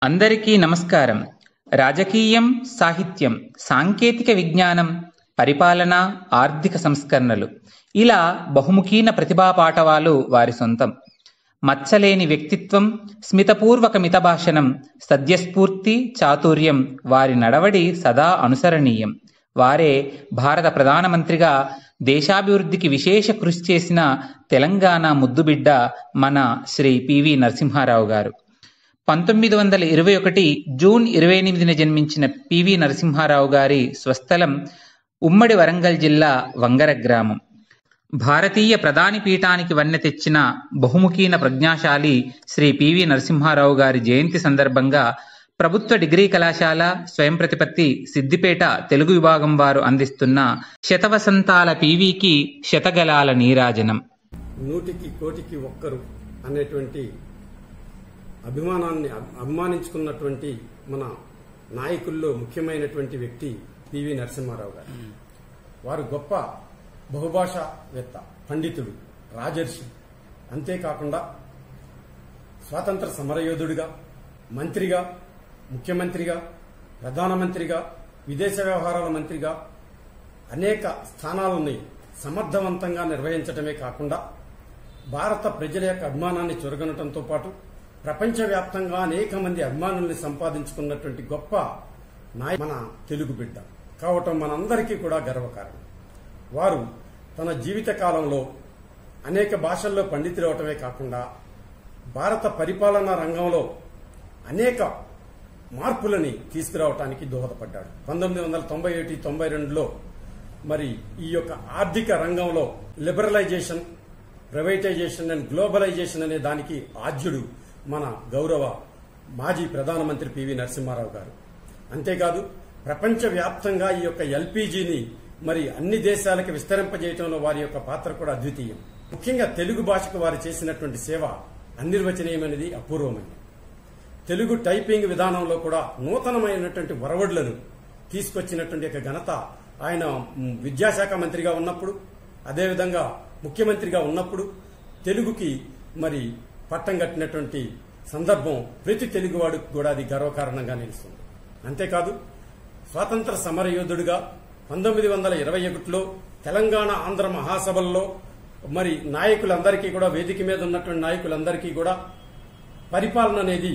అందరికీ నమస్కారం. రాజకీయం, సాహిత్యం, సాంకేతిక విజ్ఞానం, పరిపాలన, ఆర్థిక సంస్కరణలు ఇలా బహుముఖీన ప్రతిభా పాటవాలు వారి సొంతం. మచ్చలేని వ్యక్తిత్వం, స్మితపూర్వక మితభాషణం, సద్యస్ఫూర్తి, చాతుర్యం వారి నడవడి సదా అనుసరణీయం. వారే భారత ప్రధానమంత్రిగా దేశాభివృద్ధికి విశేష కృషి చేసిన తెలంగాణ ముద్దుబిడ్డ మన శ్రీ పివి నరసింహారావు గారు. 1921 జూన్ 28న జన్మించిన పివి నరసింహారావు గారి స్వస్థలం ఉమ్మడి వరంగల్ జిల్లా వంగర గ్రామం. భారతీయ ప్రధాని పీఠానికి వన్నె తెచ్చిన బహుముఖీన ప్రజ్ఞాశాలి శ్రీ పివి నరసింహారావు గారి జయంతి సందర్భంగా ప్రభుత్వ డిగ్రీ కళాశాల స్వయం ప్రతిపత్తి సిద్దిపేట తెలుగు విభాగం వారు అందిస్తున్న శతవసంతాల పివికి శతగలాల నీరాజనం. నూటికి కోటికి ఒక్కరు అనేటువంటి అభిమానించుకున్నటువంటి మన నాయకుల్లో ముఖ్యమైనటువంటి వ్యక్తి పివి నరసింహారావు గారు. వారు గొప్ప బహుభాషావేత్త, పండితుడు, రాజర్షి. అంతేకాకుండా స్వాతంత్ర సమరయోధుడిగా, మంత్రిగా, ముఖ్యమంత్రిగా, ప్రధానమంత్రిగా, విదేశ వ్యవహారాల మంత్రిగా అనేక స్థానాలని సమర్థవంతంగా నిర్వహించడమే కాకుండా భారత ప్రజల యొక్క అభిమానాన్ని చొరగొనడంతో పాటు ప్రపంచవ్యాప్తంగా అనేక మంది అభిమానుల్ని సంపాదించుకున్నటువంటి గొప్ప మన తెలుగు బిడ్డ కావటం మనందరికీ కూడా గర్వకారణం. వారు తన జీవిత కాలంలో అనేక భాషల్లో పండితులవటమే కాకుండా భారత పరిపాలనా రంగంలో అనేక మార్పులని తీసుకురావటానికి దోహదపడ్డాడు. 1991-92లో మరి ఈ యొక్క ఆర్థిక రంగంలో లిబరలైజేషన్, ప్రైవేటైజేషన్ అండ్ గ్లోబలైజేషన్ అనే దానికి ఆద్యుడు మన గౌరవ మాజీ ప్రధానమంత్రి పివి నరసింహారావు గారు. అంతేకాదు ప్రపంచవ్యాప్తంగా ఈ యొక్క ఎల్పీజీని మరి అన్ని దేశాలకు విస్తరింపజేయడంలో వారి యొక్క పాత్ర కూడా అద్వితీయం. ముఖ్యంగా తెలుగు భాషకు వారు చేసినటువంటి సేవ అనిర్వచనీయమైనది, అపూర్వమైనది. తెలుగు టైపింగ్ విధానంలో కూడా నూతనమైనటువంటి వరవడులను తీసుకొచ్చినటువంటి యొక్క ఘనత ఆయన విద్యాశాఖ మంత్రిగా ఉన్నప్పుడు, అదేవిధంగా ముఖ్యమంత్రిగా ఉన్నప్పుడు తెలుగుకి మరి పట్టం కట్టినటువంటి సందర్భం ప్రతి తెలుగువాడికి కూడా అది గర్వకారణంగా నిలుస్తుంది. అంతేకాదు స్వాతంత్ర సమరయోధుడిగా 1921లో తెలంగాణ ఆంధ్ర మహాసభల్లో మరి నాయకులందరికీ కూడా, వేదిక మీద ఉన్నటువంటి నాయకులందరికీ కూడా పరిపాలన అనేది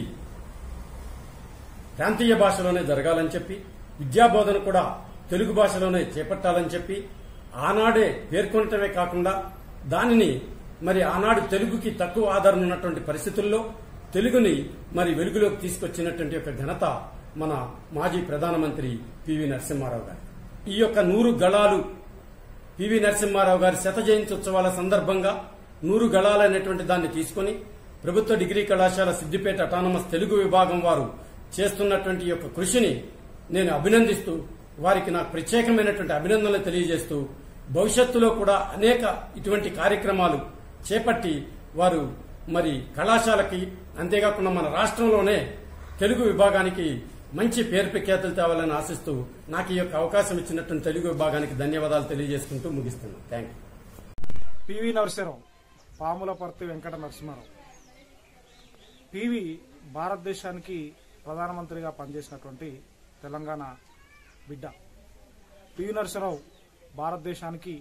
ప్రాంతీయ భాషలోనే జరగాలని చెప్పి, విద్యాబోధన కూడా తెలుగు భాషలోనే చేపట్టాలని చెప్పి ఆనాడే పేర్కొనటమే కాకుండా దానిని మరి ఆనాడు తెలుగుకి తక్కువ ఆదరణ ఉన్నటువంటి పరిస్థితుల్లో తెలుగుని మరి వెలుగులోకి తీసుకొచ్చినటువంటి యొక్క ఘనత మన మాజీ ప్రధానమంత్రి పివి నరసింహారావు గారు. ఈ యొక్క 100 గళాలు పివి నరసింహారావు గారి శత జయంతి ఉత్సవాల సందర్భంగా 100 గళాలు అనేటువంటి దాన్ని తీసుకుని ప్రభుత్వ డిగ్రీ కళాశాల సిద్దిపేట అటానమస్ తెలుగు విభాగం వారు చేస్తున్నటువంటి యొక్క కృషిని నేను అభినందిస్తూ వారికి నాకు ప్రత్యేకమైనటువంటి అభినందనలు తెలియజేస్తూ భవిష్యత్తులో కూడా అనేక ఇటువంటి కార్యక్రమాలు చేపట్టి వారు మరి కళాశాలకి, అంతేకాకుండా మన రాష్ట్రంలోనే తెలుగు విభాగానికి మంచి పేరు ప్రఖ్యాతులు తేవాలని ఆశిస్తూ నాకు ఈ యొక్క అవకాశం ఇచ్చినటువంటి తెలుగు విభాగానికి ధన్యవాదాలు తెలియజేసుకుంటూ ముగిస్తున్నాను. Thank you. పివి నరసింహారావు, పాములపర్తి వెంకట నరసింహారావు. పివి భారతదేశానికి ప్రధానమంత్రిగా పనిచేసినటువంటి తెలంగాణ బిడ్డ. పివి నరసింహారావు భారతదేశానికి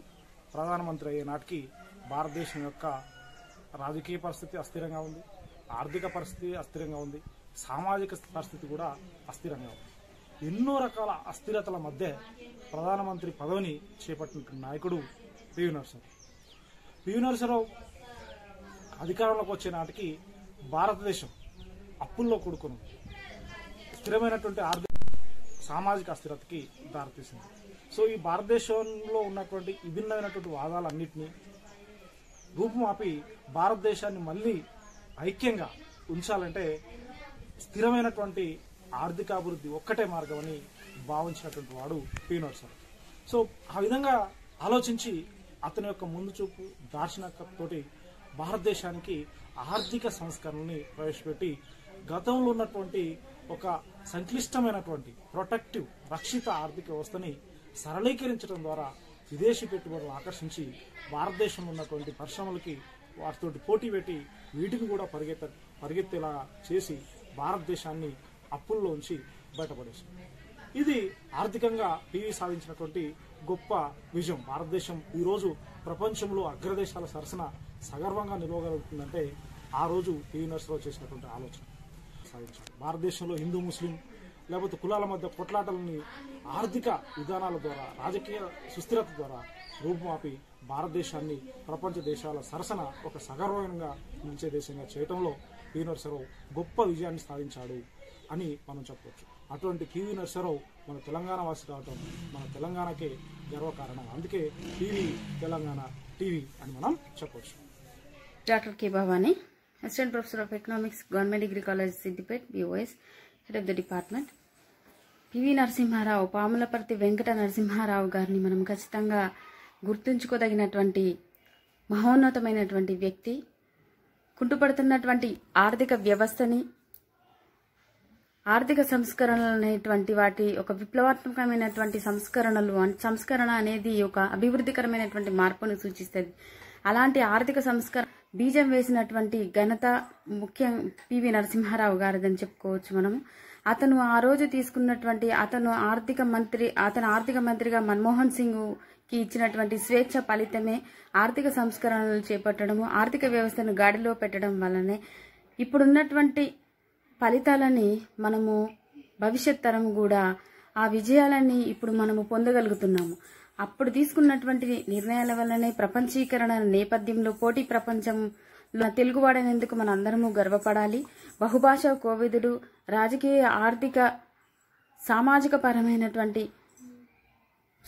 ప్రధానమంత్రి అయ్యే నాటికి భారతదేశం యొక్క రాజకీయ పరిస్థితి అస్థిరంగా ఉంది, ఆర్థిక పరిస్థితి అస్థిరంగా ఉంది, సామాజిక పరిస్థితి కూడా అస్థిరంగా ఉంది. ఎన్నో రకాల అస్థిరతల మధ్య ప్రధానమంత్రి పదవిని చేపట్టిన నాయకుడు పివి నరసింహారావు. పివి నరసింహారావు అధికారంలోకి వచ్చే నాటికి భారతదేశం అప్పుల్లో కూడుకుని స్థిరమైనటువంటి ఆర్థిక సామాజిక అస్థిరతకి దారితీసింది. సో ఈ భారతదేశంలో ఉన్నటువంటి విభిన్నమైనటువంటి వాదాలన్నింటినీ రూపుమాపి భారతదేశాన్ని మళ్లీ ఐక్యంగా ఉంచాలంటే స్థిరమైనటువంటి ఆర్థికాభివృద్ధి ఒక్కటే మార్గం అని భావించినటువంటి వాడు పివి నరసింహారావు. సో ఆ విధంగా ఆలోచించి అతని యొక్క ముందు చూపు, దార్శనికతతోటి భారతదేశానికి ఆర్థిక సంస్కరణని ప్రవేశపెట్టి గతంలో ఉన్నటువంటి ఒక సంక్లిష్టమైనటువంటి ప్రొటెక్టివ్ రక్షిత ఆర్థిక వ్యవస్థని సరళీకరించడం ద్వారా విదేశీ పెట్టుబడులను ఆకర్షించి భారతదేశంలో ఉన్నటువంటి పరిశ్రమలకి వాటితోటి పోటీ పెట్టి వీటిని కూడా పరిగెత్తేలా చేసి భారతదేశాన్ని అప్పుల్లోంచి బయటపడేసింది. ఇది ఆర్థికంగా పివి సాధించినటువంటి గొప్ప విజయం. భారతదేశం ఈరోజు ప్రపంచంలో అగ్రదేశాల సరసన సగర్వంగా నిలవగలుగుతుందంటే ఆ రోజు పివి నరసింహారావు చేసినటువంటి ఆలోచన సాధించారు. భారతదేశంలో హిందూ ముస్లిం లేకపోతే కులాల మధ్య కొట్లాటలని ఆర్థిక విధానాల ద్వారా, రాజకీయ సుస్థిరత ద్వారా రూపుమాపి భారతదేశాన్ని ప్రపంచ దేశాల సరసన ఒక సగర్వంగా నిలిచే దేశంగా చేయడంలో పివి నరసింహారావు గొప్ప విజయాన్ని సాధించాడు అని మనం చెప్పవచ్చు. అటువంటి పివి నరసింహారావు మన తెలంగాణ వాసి కావటం మన తెలంగాణకే గర్వకారణం. అందుకే పివి తెలంగాణ టీవీ అని మనం చెప్పవచ్చు. Doctor K Bhavani, assistant professor of economics, government degree college Siddipet, BOS, head of the department. PV Narasimha Rao, Pamulaparthi Venkata Narasimha Rao గారిని మనం ఖచ్చితంగా గుర్తుంచుకోదగినటువంటి మహోన్నతమైనటువంటి వ్యక్తి. కుంటుపడుతున్నటువంటి ఆర్థిక వ్యవస్థని, ఆర్థిక సంస్కరణలు అనేటువంటి వాటి ఒక విప్లవాత్మకమైనటువంటి సంస్కరణ అనేది ఒక అభివృద్ధికరమైనటువంటి మార్పును సూచిస్తుంది. అలాంటి ఆర్థిక సంస్కరణ బీజం వేసినటువంటి ఘనత ముఖ్యం పివి నరసింహారావు గారిదని చెప్పుకోవచ్చు మనము. అతను ఆ రోజు తీసుకున్నటువంటి అతను ఆర్థిక మంత్రిగా మన్మోహన్ సింగ్ కి ఇచ్చినటువంటి స్వేచ్ఛ ఫలితమే ఆర్థిక సంస్కరణలు చేపట్టడము, ఆర్థిక వ్యవస్థను గాడిలో పెట్టడం వల్లనే ఇప్పుడున్నటువంటి ఫలితాలని మనము భవిష్యత్ తరం కూడా ఆ విజయాలని ఇప్పుడు మనము పొందగలుగుతున్నాము. అప్పుడు తీసుకున్నటువంటి నిర్ణయాల వల్లనే ప్రపంచీకరణ నేపథ్యంలో పోటీ ప్రపంచంలో తెలుగువాడనేందుకు మన అందరము గర్వపడాలి. బహుభాషా కోవిదుడు, రాజకీయ, ఆర్థిక, సామాజిక పరమైనటువంటి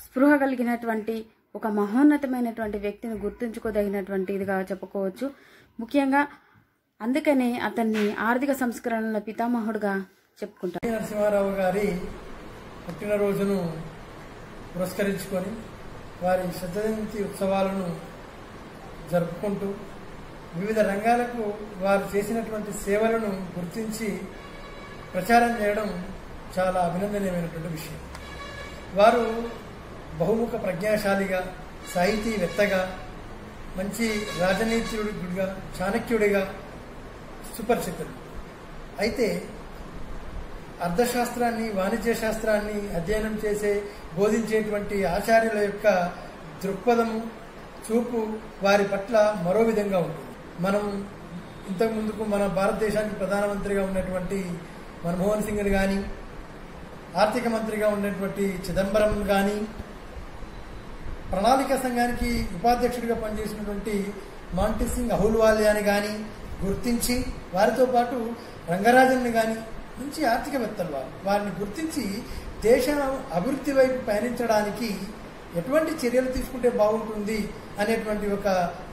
స్పృహ కలిగినటువంటి ఒక మహోన్నతమైనటువంటి వ్యక్తిని గుర్తుంచుకోదగినటువంటిదిగా చెప్పుకోవచ్చు. ముఖ్యంగా అందుకనే అతన్ని ఆర్థిక సంస్కరణల పితామహుడుగా చెప్పుకుంటారు. నరసింహారావు గారి పుట్టినరోజును పురస్కరించుకొని వారి శతజయంతి ఉత్సవాలను జరుపుకుంటూ వివిధ రంగాలకు వారు చేసినటువంటి సేవలను గుర్తించి ప్రచారం చేయడం చాలా అభినందనీయమైనటువంటి విషయం. వారు బహుముఖ ప్రజ్ఞాశాలిగా, సాహితీవేత్తగా, మంచి రాజనీతికుడిగా, చాణక్యుడిగా సుపరిచితులు. అయితే అర్థశాస్త్రాన్ని, వాణిజ్య శాస్త్రాన్ని అధ్యయనం చేసే, బోధించేటువంటి ఆచార్యుల యొక్క దృక్పథము, చూపు వారి పట్ల మరో విధంగా ఉంటుంది. మనం ఇంతకుముందుకు మన భారతదేశానికి ప్రధానమంత్రిగా ఉన్నటువంటి మన్మోహన్ సింగ్ కానీ, ఆర్థిక మంత్రిగా ఉన్నటువంటి చిదంబరం కానీ, ప్రణాళిక సంఘానికి ఉపాధ్యక్షుడిగా పనిచేసినటువంటి మాంటీ సింగ్ అహుల్వాలియాని కానీ గుర్తించి, వారితో పాటు రంగరాజన్ని కానీ మంచి ఆర్థికవేత్తలు వారిని గుర్తించి దేశ అభివృద్ధి వైపు పయనించడానికి ఎటువంటి చర్యలు తీసుకుంటే బాగుంటుంది అనేటువంటి ఒక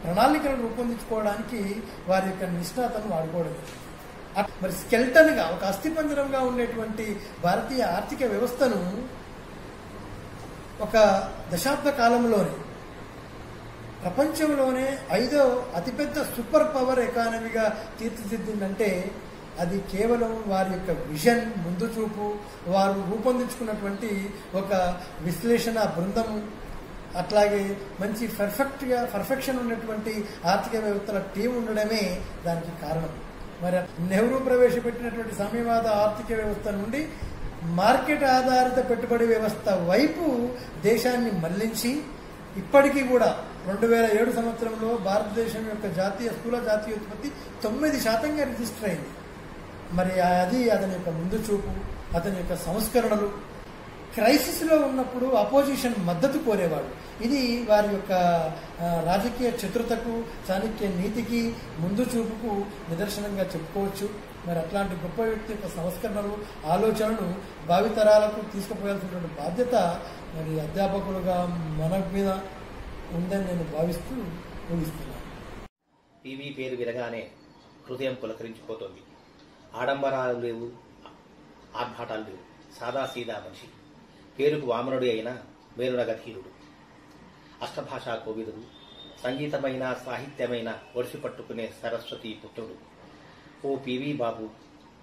ప్రణాళికను రూపొందించుకోవడానికి వారి యొక్క నిష్ణాతను వాడుకోవడం. మరి స్కెల్టన్గా, ఒక అస్థిపంజరంగా ఉండేటువంటి భారతీయ ఆర్థిక వ్యవస్థను ఒక దశాబ్ద కాలంలోనే ప్రపంచంలోనే 5వ అతిపెద్ద సూపర్ పవర్ ఎకానమీగా తీర్చిదిద్దిందంటే అది కేవలం వారి యొక్క విజన్, ముందు చూపు, వారు రూపొందించుకున్నటువంటి ఒక విశ్లేషణ బృందము, అట్లాగే మంచి పర్ఫెక్షన్ ఉన్నటువంటి ఆర్థిక వ్యవస్థల టీం ఉండడమే దానికి కారణం. మరి నెహ్రూ ప్రవేశపెట్టినటువంటి సామ్యవాద ఆర్థిక వ్యవస్థ నుండి మార్కెట్ ఆధారిత పెట్టుబడి వ్యవస్థ వైపు దేశాన్ని మళ్లించి ఇప్పటికీ కూడా 2007 సంవత్సరంలో భారతదేశం యొక్క స్థూల జాతీయోత్పత్తి 9% రిజిస్టర్ అయింది. మరి అది అతని యొక్క ముందు చూపు, అతని యొక్క సంస్కరణలు. క్రైసిస్లో ఉన్నప్పుడు అపోజిషన్ మద్దతు కోరేవాడు. ఇది వారి యొక్క రాజకీయ చతురతకు, చాణక్య నీతికి, ముందు చూపుకు నిదర్శనంగా చెప్పుకోవచ్చు. మరి అట్లాంటి గొప్ప వ్యక్తి యొక్క సంస్కరణలు, ఆలోచనలు భావితరాలకు తీసుకుపోయాల్సినటువంటి బాధ్యత మరి అధ్యాపకులుగా మన మీద ఉందని నేను భావిస్తూ ముగిస్తున్నాను. పివి పేరు వినగానే హృదయం పులకరించిపోతుంది. ఆడంబరాలు లేవు, ఆర్భాటాలు లేవు, సాదాసీదా మనిషి. పేరుకు వామనుడి అయిన మేరునగధీరుడు, అష్టభాషా కోవిదుడు, సంగీతమైన సాహిత్యమైన ఒడిసి పట్టుకునే సరస్వతి పుత్రుడు. ఓ పివి బాబు,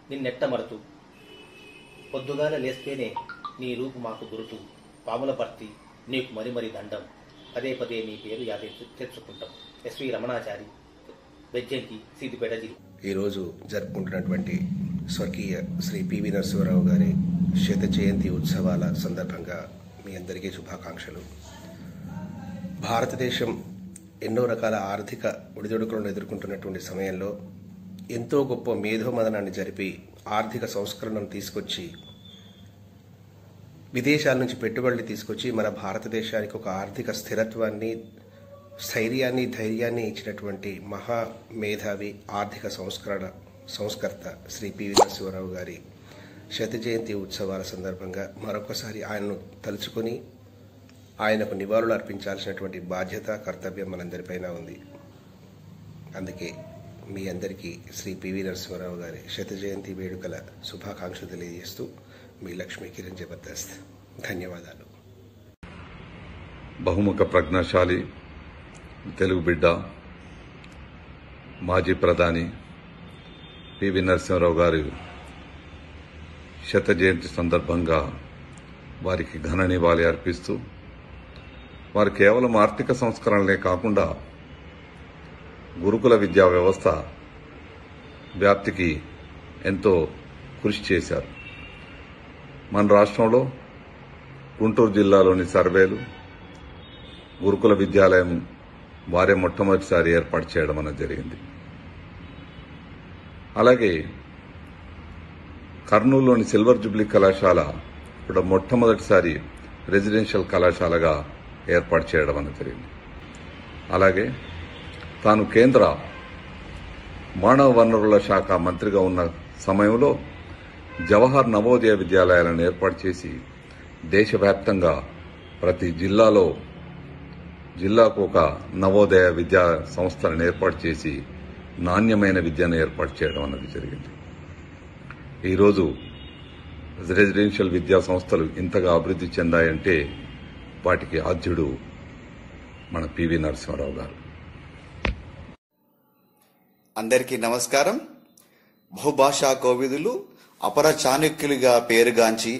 నిన్నెట్టమరుతూ పొద్దుగాల లేస్తేనే నీ రూపు మాకు గురుతు, పాములపర్తి నీకు మరి దండం, పదే పదే నీ పేరు యాదే తెచ్చుకుంటాం. ఎస్వి రమణాచారి, బెజ్జంకి, సిద్దిపేట జిల్లా. ఈరోజు జరుపుకుంటున్నటువంటి స్వర్గీయ శ్రీ పివి నరసింహారావు గారి శత జయంతి ఉత్సవాల సందర్భంగా మీ అందరికీ శుభాకాంక్షలు. భారతదేశం ఎన్నో రకాల ఆర్థిక ఒడిదుడుకులను ఎదుర్కొంటున్నటువంటి సమయంలో ఎంతో గొప్ప మేధోమదనాన్ని జరిపి ఆర్థిక సంస్కరణను తీసుకొచ్చి విదేశాల నుంచి పెట్టుబడులు తీసుకొచ్చి మన భారతదేశానికి ఒక ఆర్థిక స్థిరత్వాన్ని, స్థైర్యాన్ని, ధైర్యాన్ని ఇచ్చినటువంటి మహా మేధావి ఆర్థిక సంస్కర్త శ్రీ పివి నరసింహారావు గారి శత జయంతి ఉత్సవాల సందర్భంగా మరొకసారి ఆయనను తలుచుకొని ఆయనకు నివాళులు అర్పించాల్సినటువంటి బాధ్యత, కర్తవ్యం మనందరిపైన ఉంది. అందుకే మీ అందరికీ శ్రీ పివి నరసింహారావు గారి శత జయంతి వేడుకల శుభాకాంక్షలు తెలియజేస్తూ మీ లక్ష్మీ కిరణ్ జబర్దస్త్. ధన్యవాదాలు. బహుముఖ ప్రజ్ఞాశాలి తెలుగు బిడ్డ, మాజీ ప్రధాని పివి నరసింహారావు గారి శత జయంతి సందర్భంగా వారికి ఘన నివాళి అర్పిస్తూ, వారు కేవలం ఆర్థిక సంస్కరణలే కాకుండా గురుకుల విద్యా వ్యవస్థ వ్యాప్తికి ఎంతో కృషి చేశారు. మన రాష్ట్రంలో గుంటూరు జిల్లాలోని సర్వేలు గురుకుల విద్యాలయం వారే మొట్టమొదటిసారి ఏర్పాటు చేయడం అనేది జరిగింది. అలాగే కర్నూలులోని సిల్వర్ జూబ్లీ కళాశాల కూడా మొట్టమొదటిసారి రెసిడెన్షియల్ కళాశాలగా ఏర్పాటు చేయడం అనేది జరిగింది. అలాగే తాను కేంద్ర మానవ వనరుల శాఖ మంత్రిగా ఉన్న సమయంలో జవహర్ నవోదయ విద్యాలయాలను ఏర్పాటు చేసి దేశవ్యాప్తంగా ప్రతి జిల్లాకు ఒక నవోదయ విద్యా సంస్థలను ఏర్పాటు చేసి నాణ్యమైన విద్యను ఏర్పాటు చేయడం అన్నది జరిగింది. ఈరోజు రెసిడెన్షియల్ విద్యా సంస్థలు ఇంతగా అభివృద్ధి చెందాయంటే వాటికి ఆద్యుడు మన పివి నరసింహారావు గారు. అందరికీ నమస్కారం. బహుభాషా కోవిదులు, అపర చాణక్యులుగా పేరుగాంచి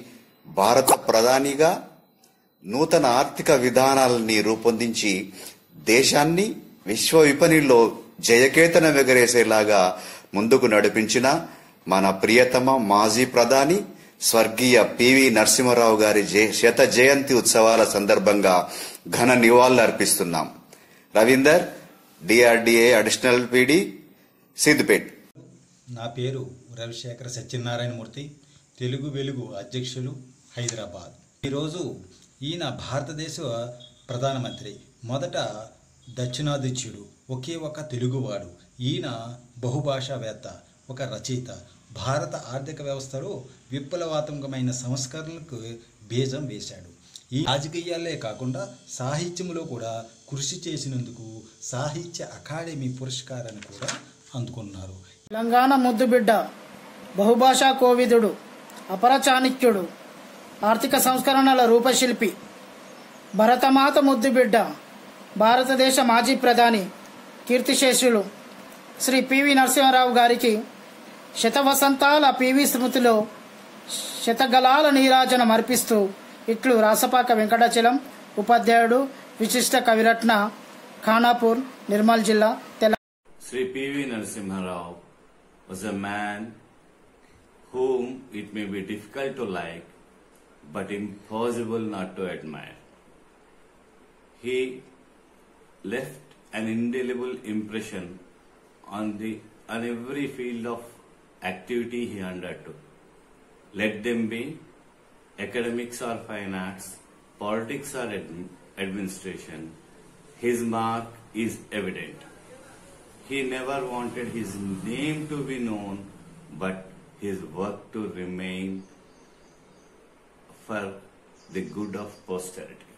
భారత ప్రధానిగా నూతన ఆర్థిక విధానాలని రూపొందించి దేశాన్ని విశ్వ విపణిలో జయకేతనం ఎగరేసేలాగా ముందుకు నడిపించిన మన ప్రియతమ మాజీ ప్రధాని స్వర్గీయ పివి నరసింహారావు గారి శత జయంతి ఉత్సవాల సందర్భంగా ఘన నివాళులు అర్పిస్తున్నాం. Ravinder, DRDA additional PD, Siddipet. నా పేరు రవిశేఖర సత్యనారాయణమూర్తి, తెలుగు వెలుగు అధ్యక్షులు, హైదరాబాద్. ఈరోజు ఈయన భారతదేశ ప్రధానమంత్రి, మొదట దక్షిణాదిత్యుడు, ఒకే ఒక తెలుగువాడు. ఈయన బహుభాషావేత్త, ఒక రచయిత. భారత ఆర్థిక వ్యవస్థలో విప్లవాత్మకమైన సంస్కరణలకు బీజం వేశాడు. ఈ రాజకీయాలే కాకుండా సాహిత్యంలో కూడా కృషి చేసినందుకు సాహిత్య అకాడమీ పురస్కారాన్ని కూడా అందుకున్నారు. తెలంగాణ ముద్దుబిడ్డ, బహుభాషా కోవిదుడు, అపర చాణక్యుడు, ఆర్థిక సంస్కరణల రూపశిల్పి, భరతమాత ముద్దుబిడ్డ, భారతదేశ మాజీ ప్రధాని, కీర్తిశేషులు శ్రీ పివి నరసింహారావు గారికి శతవసంతాల పివి స్మృతిలో శతగలాల నీరాజనం అర్పిస్తూ ఇట్లు రాసపాక వెంకటాచలం, ఉపాధ్యాయుడు, విశిష్ట కవిరత్న, ఖానాపూర్, నిర్మల్ జిల్లా, Telangana. Sri P.V. Narasimha Rao was a man whom it may be difficult to like, but impossible not to admire. He left an indelible impression on every field of activity he undertook. Let them be academics or fine arts, politics or administration. His mark is evident. He never wanted his name to be known, but his work to remain for the good of posterity.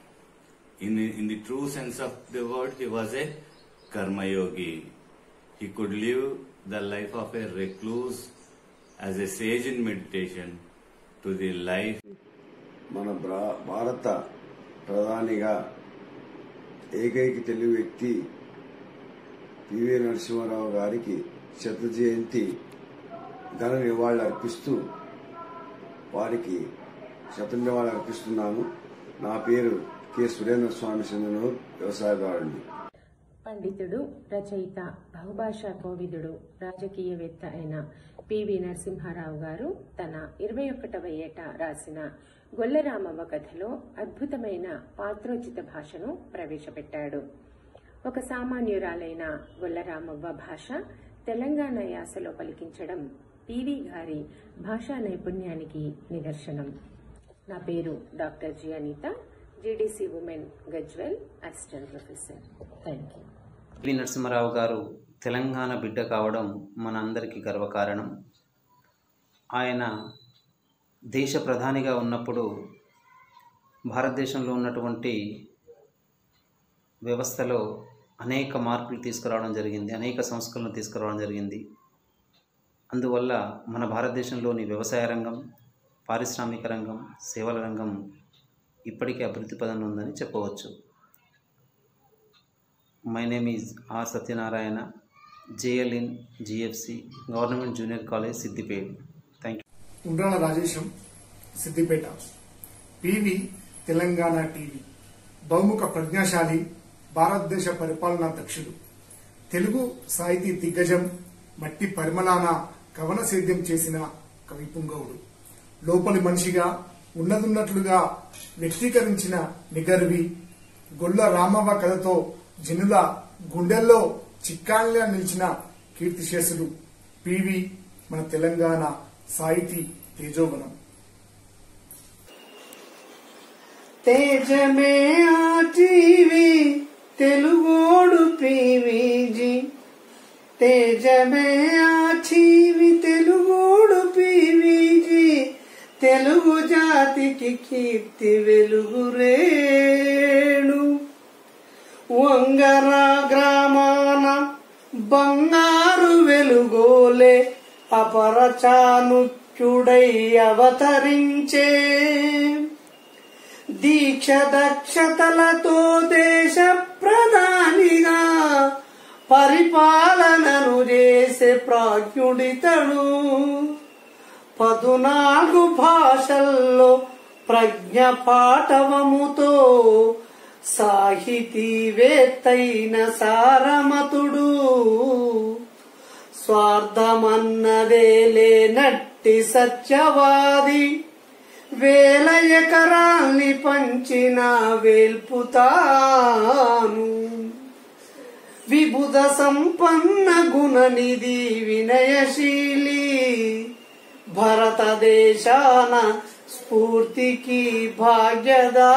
In the true sense of the word, he was a karma yogi. He could live the life of a recluse as a sage in meditation to the life. మన భారత ప్రధానిగా ఏకైక తెలుగు వ్యక్తి PV Narasimha Rao గారికి శత జయంతి ఘన నివాళులు అర్పిస్తూ వారికి శత నివాళులు అర్పిస్తున్నాను. నా పేరు కె సురేంద్ర స్వామి చంద్రనూర్, వ్యవసాయదారుడిని. పండితుడు, రచయిత, బహుభాషా కోవిదుడు, రాజకీయవేత్త అయిన పివి నరసింహారావు గారు తన 21వ ఏట రాసిన గొల్లరామవ్వ కథలో అద్భుతమైన పాత్రోచిత భాషను ప్రవేశపెట్టాడు. ఒక సామాన్యురాలైన గొల్లరామవ్వ భాష తెలంగాణ యాసలో పలికించడం పివి గారి భాషా నైపుణ్యానికి నిదర్శనం. నా పేరు doctor G Anitha, GDC women Gajwel, assistant professor. Thank you. PV Narasimha Rao గారు తెలంగాణ బిడ్డ కావడం మన అందరికీ గర్వకారణం. ఆయన దేశ ప్రధానిగా ఉన్నప్పుడు భారతదేశంలో ఉన్నటువంటి వ్యవస్థలో అనేక మార్పులు తీసుకురావడం జరిగింది, అనేక సంస్కరణలు తీసుకురావడం జరిగింది. అందువల్ల మన భారతదేశంలోని వ్యవసాయ రంగం, పారిశ్రామిక రంగం, సేవల రంగం ఇప్పటికీ అభివృద్ధి పదంలో ఉందని చెప్పవచ్చు. My name is R Satyanarayana, JL in GFC, government junior college, Siddipet. Thank you. Undrala Rajesham, Siddipet. PV Telangana TV బహుముఖ ప్రజ్ఞాశాలి, భారతదేశ పరిపాలనా దక్షుడు, తెలుగు సాహితీ దిగ్గజం, మట్టి పరిమళాన కవన సేద్యం చేసిన కవి పుంగవుడు, లోపలి మనిషిగా ఉన్నదున్నట్లుగా వ్యక్తీకరించిన నిగర్వి, గొల్ల రామవ్వ కథతో జనుల గుండెల్లో చిక్కాళ్ళ నిలిచిన కీర్తిశేషులు పివి మన తెలంగాణ సాహితీ తేజోవనం. తేజమే ఆ టీవీ తెలుగోడు పీవీజీ, తేజమే ఆ టీవీ తెలుగోడు పీవీజీ, తెలుగు జాతికి కీర్తి వెలుగురేణు. వంగర గ్రామాన బంగారు వెలుగోలే అపర చాణుక్యుడై అవతరించే, దీక్ష దక్షతలతో దేశ ప్రధానిగా పరిపాలనను చేసే ప్రాజ్ఞుడితడు. 14 భాషల్లో ప్రజ్ఞ పాటవముతో సాహితీవేత్తైన సారమతుడు. స్వార్థమన్నదే లేనట్టి సత్యవాది, వేల ఎకరాల్ని పంచిన వేల్పుతాను. విబుధ సంపన్న గుణనిధి వినయశీలి, భారతదేశాన స్ఫూర్తికి భాగ్యదాత.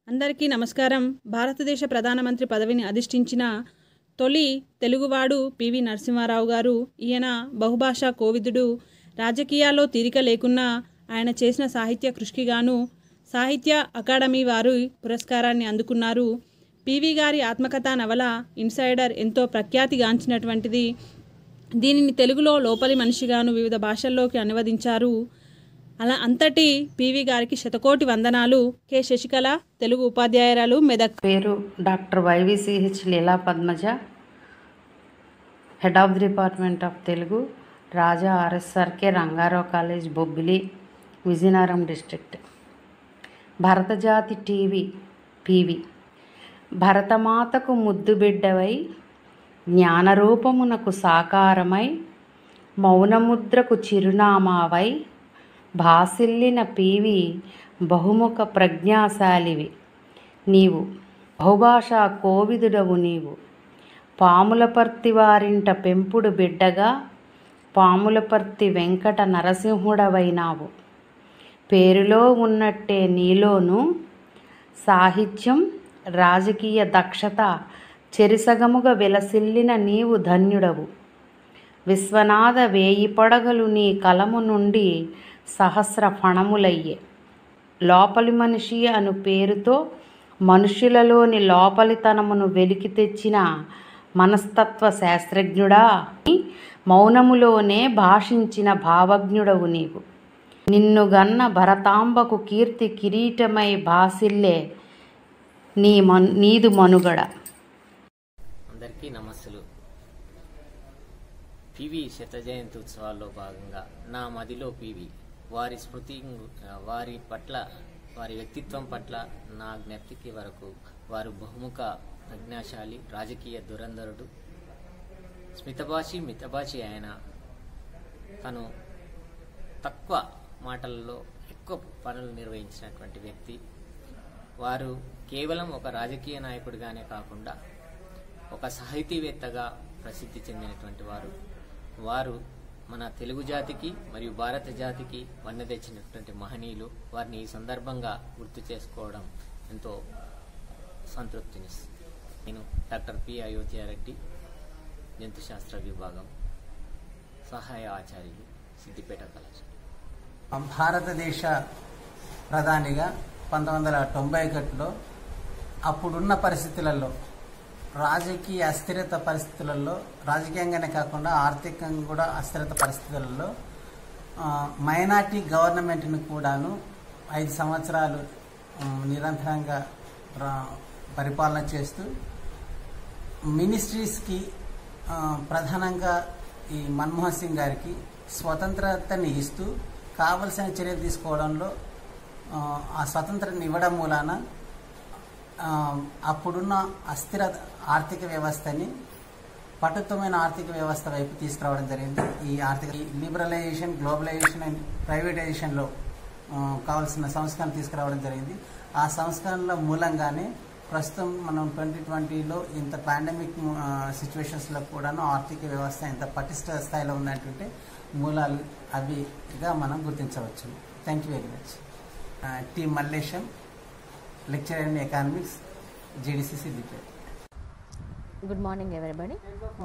అందరికీ నమస్కారం. భారతదేశ ప్రధానమంత్రి పదవిని అధిష్ఠించిన తొలి తెలుగువాడు పివి నరసింహారావు గారు. ఈయన బహుభాషా కోవిదుడు. రాజకీయాల్లో తీరిక లేకున్నా ఆయన చేసిన సాహిత్య కృషికి గాను సాహిత్య అకాడమీ వారు పురస్కారాన్ని అందుకున్నారు. పివి గారి ఆత్మకథా నవల ఇన్సైడర్ ఎంతో ప్రఖ్యాతిగాంచినటువంటిది. దీనిని తెలుగులో లోపలి మనిషిగాను వివిధ భాషల్లోకి అనువదించారు. అలా అంతటి పివి గారికి శతకోటి వందనాలు. కె శశికళ, తెలుగు ఉపాధ్యాయురాలు, మెదక్. పేరు doctor YVCH Leela Padmaja, head of the department of Telugu, Raja RSRK Ranga Rao college, Bobbili, Vizianagaram district. భరతజాతి టీవీ పివి భరతమాతకు ముద్దుబిడ్డవై, జ్ఞానరూపమునకు సాకారమై, మౌనముద్రకు చిరునామావై, భాసిల్లిన పివి బహుముఖ ప్రజ్ఞాశాలివి నీవు. బహుభాషా కోవిదుడవు నీవు. పాములపర్తి వారింట పెంపుడు బిడ్డగా పాములపర్తి వెంకట నరసింహుడవైనావు. పేరులో ఉన్నట్టే నీలోను సాహిత్యం, రాజకీయ దక్షత చెరిసగముగా వెలసిల్లిన నీవు ధన్యుడవు. విశ్వనాథ వేయి పడగలు నీ కలము నుండి సహస్ర ఫణములయ్యే. లోపలి మనిషి అను పేరుతో మనుషులలోని లోపలితనమును వెలికి తెచ్చిన మనస్తత్వ శాస్త్రజ్ఞుడా, మౌనములోనే భాషించిన భావజ్ఞుడవు నీవు. నిన్ను గన్న భరతాంబకు కీర్తి కిరీటమై భాసిల్లే నీదు మనుగడ. అందరికీ నమస్సులు. పివి శత జయంతి ఉత్సవాల్లో భాగంగా నా మదిలో పివి వారి స్మృతి, వారి పట్ల, వారి వ్యక్తిత్వం పట్ల నా జ్ఞప్తికి వరకు వారు బహుముఖ ప్రజ్ఞాశాలి, రాజకీయ దురంధరుడు, స్మితభాషి మితభాషి ఆయన. తను తక్కువ మాటల్లో ఎక్కువ పనులు నిర్వహించినటువంటి వ్యక్తి. వారు కేవలం ఒక రాజకీయ నాయకుడిగానే కాకుండా ఒక సాహితీవేత్తగా ప్రసిద్ధి చెందినటువంటి వారు మన తెలుగు జాతికి మరియు భారత జాతికి వన్నె తెచ్చినటువంటి మహనీయులు. వారిని ఈ సందర్భంగా గుర్తు చేసుకోవడం ఎంతో సంతృప్తినిస్తుంది. నేను డాక్టర్ పి అయోధ్యారెడ్డి, జంతుశాస్త్ర విభాగం సహాయ ఆచార్యులు, సిద్దిపేట కళాశాల. భారతదేశ ప్రధానిగా 1991లో అప్పుడున్న పరిస్థితులలో, రాజకీయ అస్థిరత పరిస్థితులలో, రాజకీయంగానే కాకుండా ఆర్థికంగా కూడా అస్థిరత పరిస్థితులలో మైనార్టీ గవర్నమెంట్ని కూడాను 5 సంవత్సరాలు నిరంతరంగా పరిపాలన చేస్తూ మినిస్ట్రీస్కి ప్రధానంగా ఈ మన్మోహన్ సింగ్ గారికి స్వతంత్రతని ఇస్తూ కావలసిన చర్యలు తీసుకోవడంలో ఆ స్వతంత్రాన్ని ఇవ్వడం మూలాన అప్పుడున్న అస్థిర ఆర్థిక వ్యవస్థని పటుత్వమైన ఆర్థిక వ్యవస్థ వైపు తీసుకురావడం జరిగింది. ఈ ఆర్థిక లిబరలైజేషన్, గ్లోబలైజేషన్ అండ్ ప్రైవేటైజేషన్లో కావాల్సిన సంస్కరణ తీసుకురావడం జరిగింది. ఆ సంస్కరణల మూలంగానే ప్రస్తుతం మనం 2020లో ఇంత పాండమిక్ సిచ్యువేషన్స్లో కూడాను ఆర్థిక వ్యవస్థ ఇంత పటిష్ట స్థాయిలో ఉందంటుంటే మూలాలు అవిగా మనం గుర్తించవచ్చు. Thank you very much. T Mallesham, lecturer in economics, JDC Siddipet. Good morning everybody.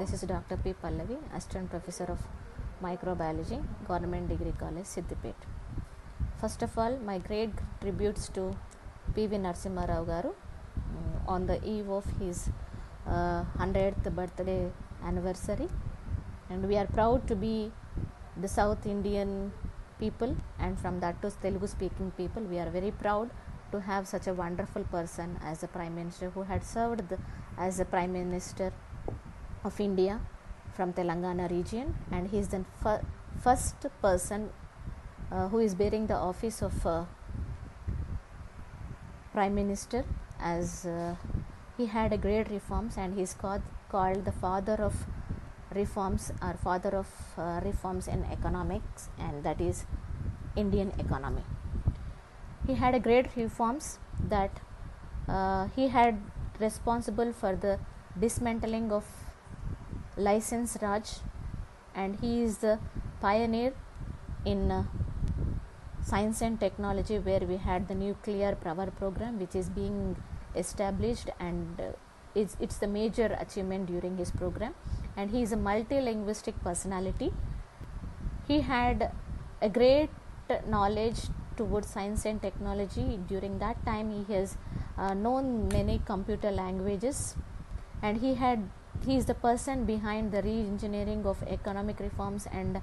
This is Dr. P. Pallavi, Assistant Professor of Microbiology, Government Degree College, Siddipet. First of all, my great tributes to P.V. Narasimha Rao garu on the eve of his 100th birthday anniversary, and we are proud to be the South Indian people, and from that to Telugu speaking people, we are very proud to have such a wonderful person as a Prime Minister who had served as a Prime Minister of India from Telangana region, and he is the first person who is bearing the office of Prime Minister, as he had a great reforms, and he is called the father of reforms, or father of reforms in economics, and that is Indian economy. He had a great reforms that he had responsible for the dismantling of license Raj, and he is the pioneer in science and technology, where we had the nuclear power program which is being established, and it's the major achievement during his program. And he is a multilinguistic personality. He had a great knowledge towards science and technology. During that time he has known many computer languages, and he is the person behind the re-engineering of economic reforms and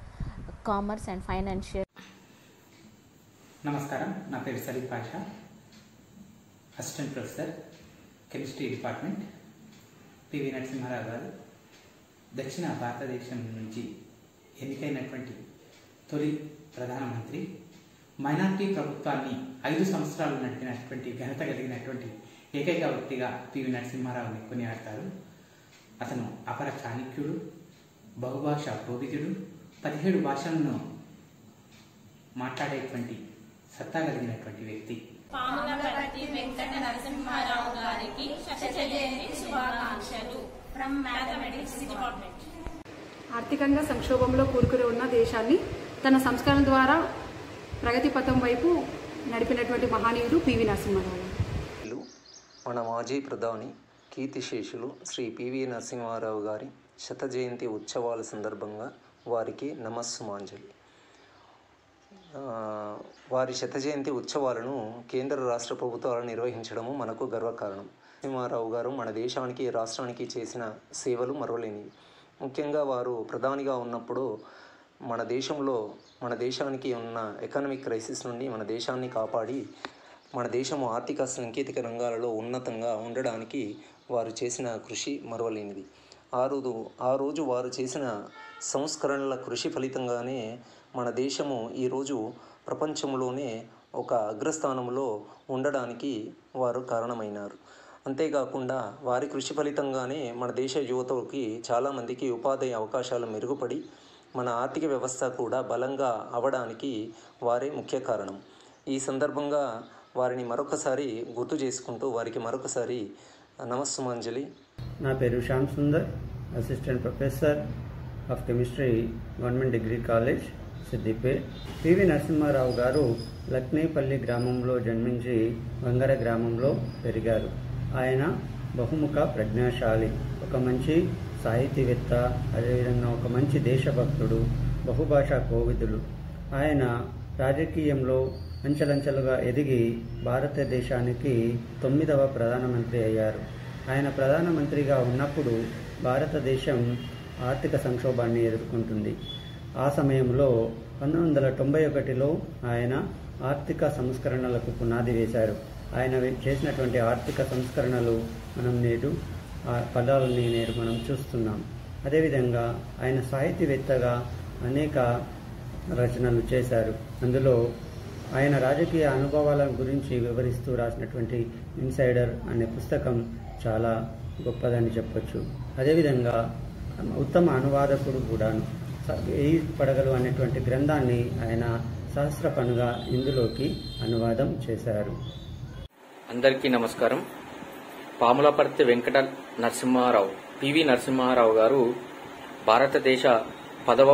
commerce and financial. నమస్కారం, నా పేరు Saleem Pasha, assistant professor, chemistry department, PV Narasimha Rao గారు దక్షిణ భారతదేశం నుంచి ఎన్నికైనటువంటి తొలి ప్రధానమంత్రి. మైనార్టీ ప్రభుత్వాన్ని 5 సంవత్సరాలు నడిపినటువంటి ఘనత కలిగినటువంటి ఏకైక వ్యక్తిగా పివి నరసింహారావుని కొనియాడతారు. అతను అపర చాణక్యుడు, బహుభాషా కోవిదుడు, 17 భాషలను మాట్లాడేటువంటి సత్తా కలిగినటువంటి వ్యక్తి. పాములపర్తి వెంకట నరసింహారావు గారికి శతజయంతి శుభాకాంక్షలు ఫ్రమ్ మ్యాథమెటిక్స్ డిపార్ట్మెంట్. ఆర్థికంగా సంక్షోభంలో కూరుకుని ఉన్న దేశాన్ని తన సంస్కరణ ద్వారా ప్రగతి పథం వైపు నడిపినటువంటి మహనీయుడు పివి నరసింహారావు. మన మాజీ ప్రధాని కీర్తిశేషులు శ్రీ పివి నరసింహారావు గారి శత జయంతి ఉత్సవాల సందర్భంగా వారికి నమస్సుమాంజలి. వారి శత జయంతి ఉత్సవాలను కేంద్ర రాష్ట్ర ప్రభుత్వాలు నిర్వహించడము మనకు గర్వకారణం. నరసింహారావు గారు మన దేశానికి, రాష్ట్రానికి చేసిన సేవలు మరువలేనివి. ముఖ్యంగా వారు ప్రధానిగా ఉన్నప్పుడు మన దేశానికి ఉన్న ఎకనామిక్ క్రైసిస్ నుండి మన దేశాన్ని కాపాడి మన దేశము ఆర్థిక సాంకేతిక రంగాలలో ఉన్నతంగా ఉండడానికి వారు చేసిన కృషి మరువలేనిది. ఆ రోజు వారు చేసిన సంస్కరణల కృషి ఫలితంగానే మన దేశము ఈరోజు ప్రపంచంలోనే ఒక అగ్రస్థానంలో ఉండడానికి వారు కారణమైనారు. అంతేకాకుండా వారి కృషి ఫలితంగానే మన దేశ యువతకి చాలామందికి ఉపాధి అవకాశాలు మెరుగుపడి మన ఆర్థిక వ్యవస్థ కూడా బలంగా అవడానికి వారే ముఖ్య కారణం. ఈ సందర్భంగా వారిని మరొకసారి గుర్తు చేసుకుంటూ వారికి మరొకసారి నమస్సుమాంజలి. నా పేరు Shyam Sundar, assistant professor of chemistry, government degree college, Siddipet. PV Narasimha Rao గారు లక్నేపల్లి గ్రామంలో జన్మించి వంగర గ్రామంలో పెరిగారు. ఆయన బహుముఖ ప్రజ్ఞాశాలి, ఒక మంచి సాహితీవేత్త, అదేవిధంగా ఒక మంచి దేశభక్తుడు, బహుభాషా కోవిదులు. ఆయన రాజకీయంలో అంచెలంచెలుగా ఎదిగి భారతదేశానికి 9వ ప్రధానమంత్రి అయ్యారు. ఆయన ప్రధానమంత్రిగా ఉన్నప్పుడు భారతదేశం ఆర్థిక సంక్షోభాన్ని ఎదుర్కొంటుంది. ఆ సమయంలో 1991లో ఆయన ఆర్థిక సంస్కరణలకు పునాది వేశారు. ఆయన చేసినటువంటి ఆర్థిక సంస్కరణలు మనం నేడు ఆ ఫలాలని నేడు మనం చూస్తున్నాం. అదేవిధంగా ఆయన సాహితీవేత్తగా అనేక రచనలు చేశారు. అందులో ఆయన రాజకీయ అనుభవాల గురించి వివరిస్తూ రాసినటువంటి ఇన్సైడర్ అనే పుస్తకం చాలా గొప్పదని చెప్పొచ్చు. అదేవిధంగా ఉత్తమ అనువాదకుడు కూడాను. ఈ పడగలు అనేటువంటి గ్రంథాన్ని ఆయన సహస్ర పనుగా ఇందులోకి అనువాదం చేశారు. అందరికీ నమస్కారం. పాములపర్తి వెంకట నరసింహారావు, పివి నరసింహారావు గారు భారతదేశ 10వ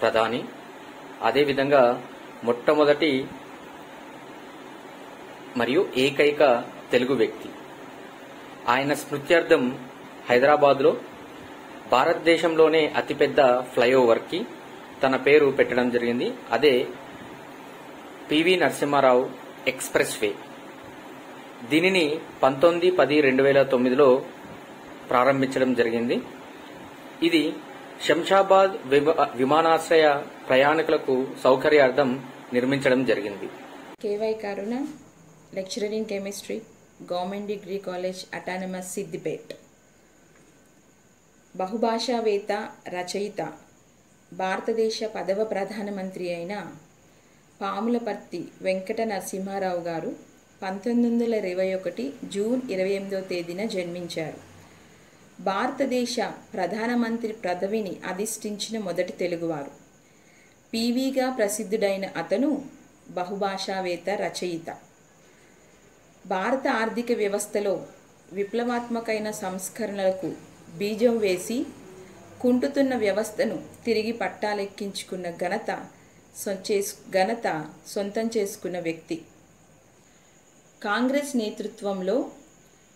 ప్రధాని, అదేవిధంగా మొట్టమొదటి మరియు ఏకైక తెలుగు వ్యక్తి. ఆయన స్మృత్యర్థం హైదరాబాద్లో భారతదేశంలోనే అతిపెద్ద ఫ్లైఓవర్కి తన పేరు పెట్టడం జరిగింది. అదే పివి నరసింహారావు ఎక్స్ప్రెస్ వే. దీనిని 19/10/2009లో ప్రారంభించడం జరిగింది. ఇది శంషాబాద్ విమానాశ్రయ ప్రయాణికులకు సౌకర్యార్థం నిర్మించడం జరిగింది. KY Karuna, lecturer in chemistry, government degree college, autonomous, Siddipet. బహుభాషావేత్త, రచయిత, భారతదేశ 10వ ప్రధానమంత్రి అయిన పాములపర్తి వెంకట నరసింహారావు గారు 1921 జూన్ 28వ తేదీన జన్మించారు. భారతదేశ ప్రధానమంత్రి పదవిని అధిష్ఠించిన మొదటి తెలుగువారు. పీవీగా ప్రసిద్ధుడైన అతను బహుభాషావేత్త, రచయిత. భారత ఆర్థిక వ్యవస్థలో విప్లవాత్మకమైన సంస్కరణలకు బీజం వేసి కుంటుతున్న వ్యవస్థను తిరిగి పట్టాలెక్కించుకున్న ఘనత సొంతం చేసుకున్న వ్యక్తి. కాంగ్రెస్ నేతృత్వంలో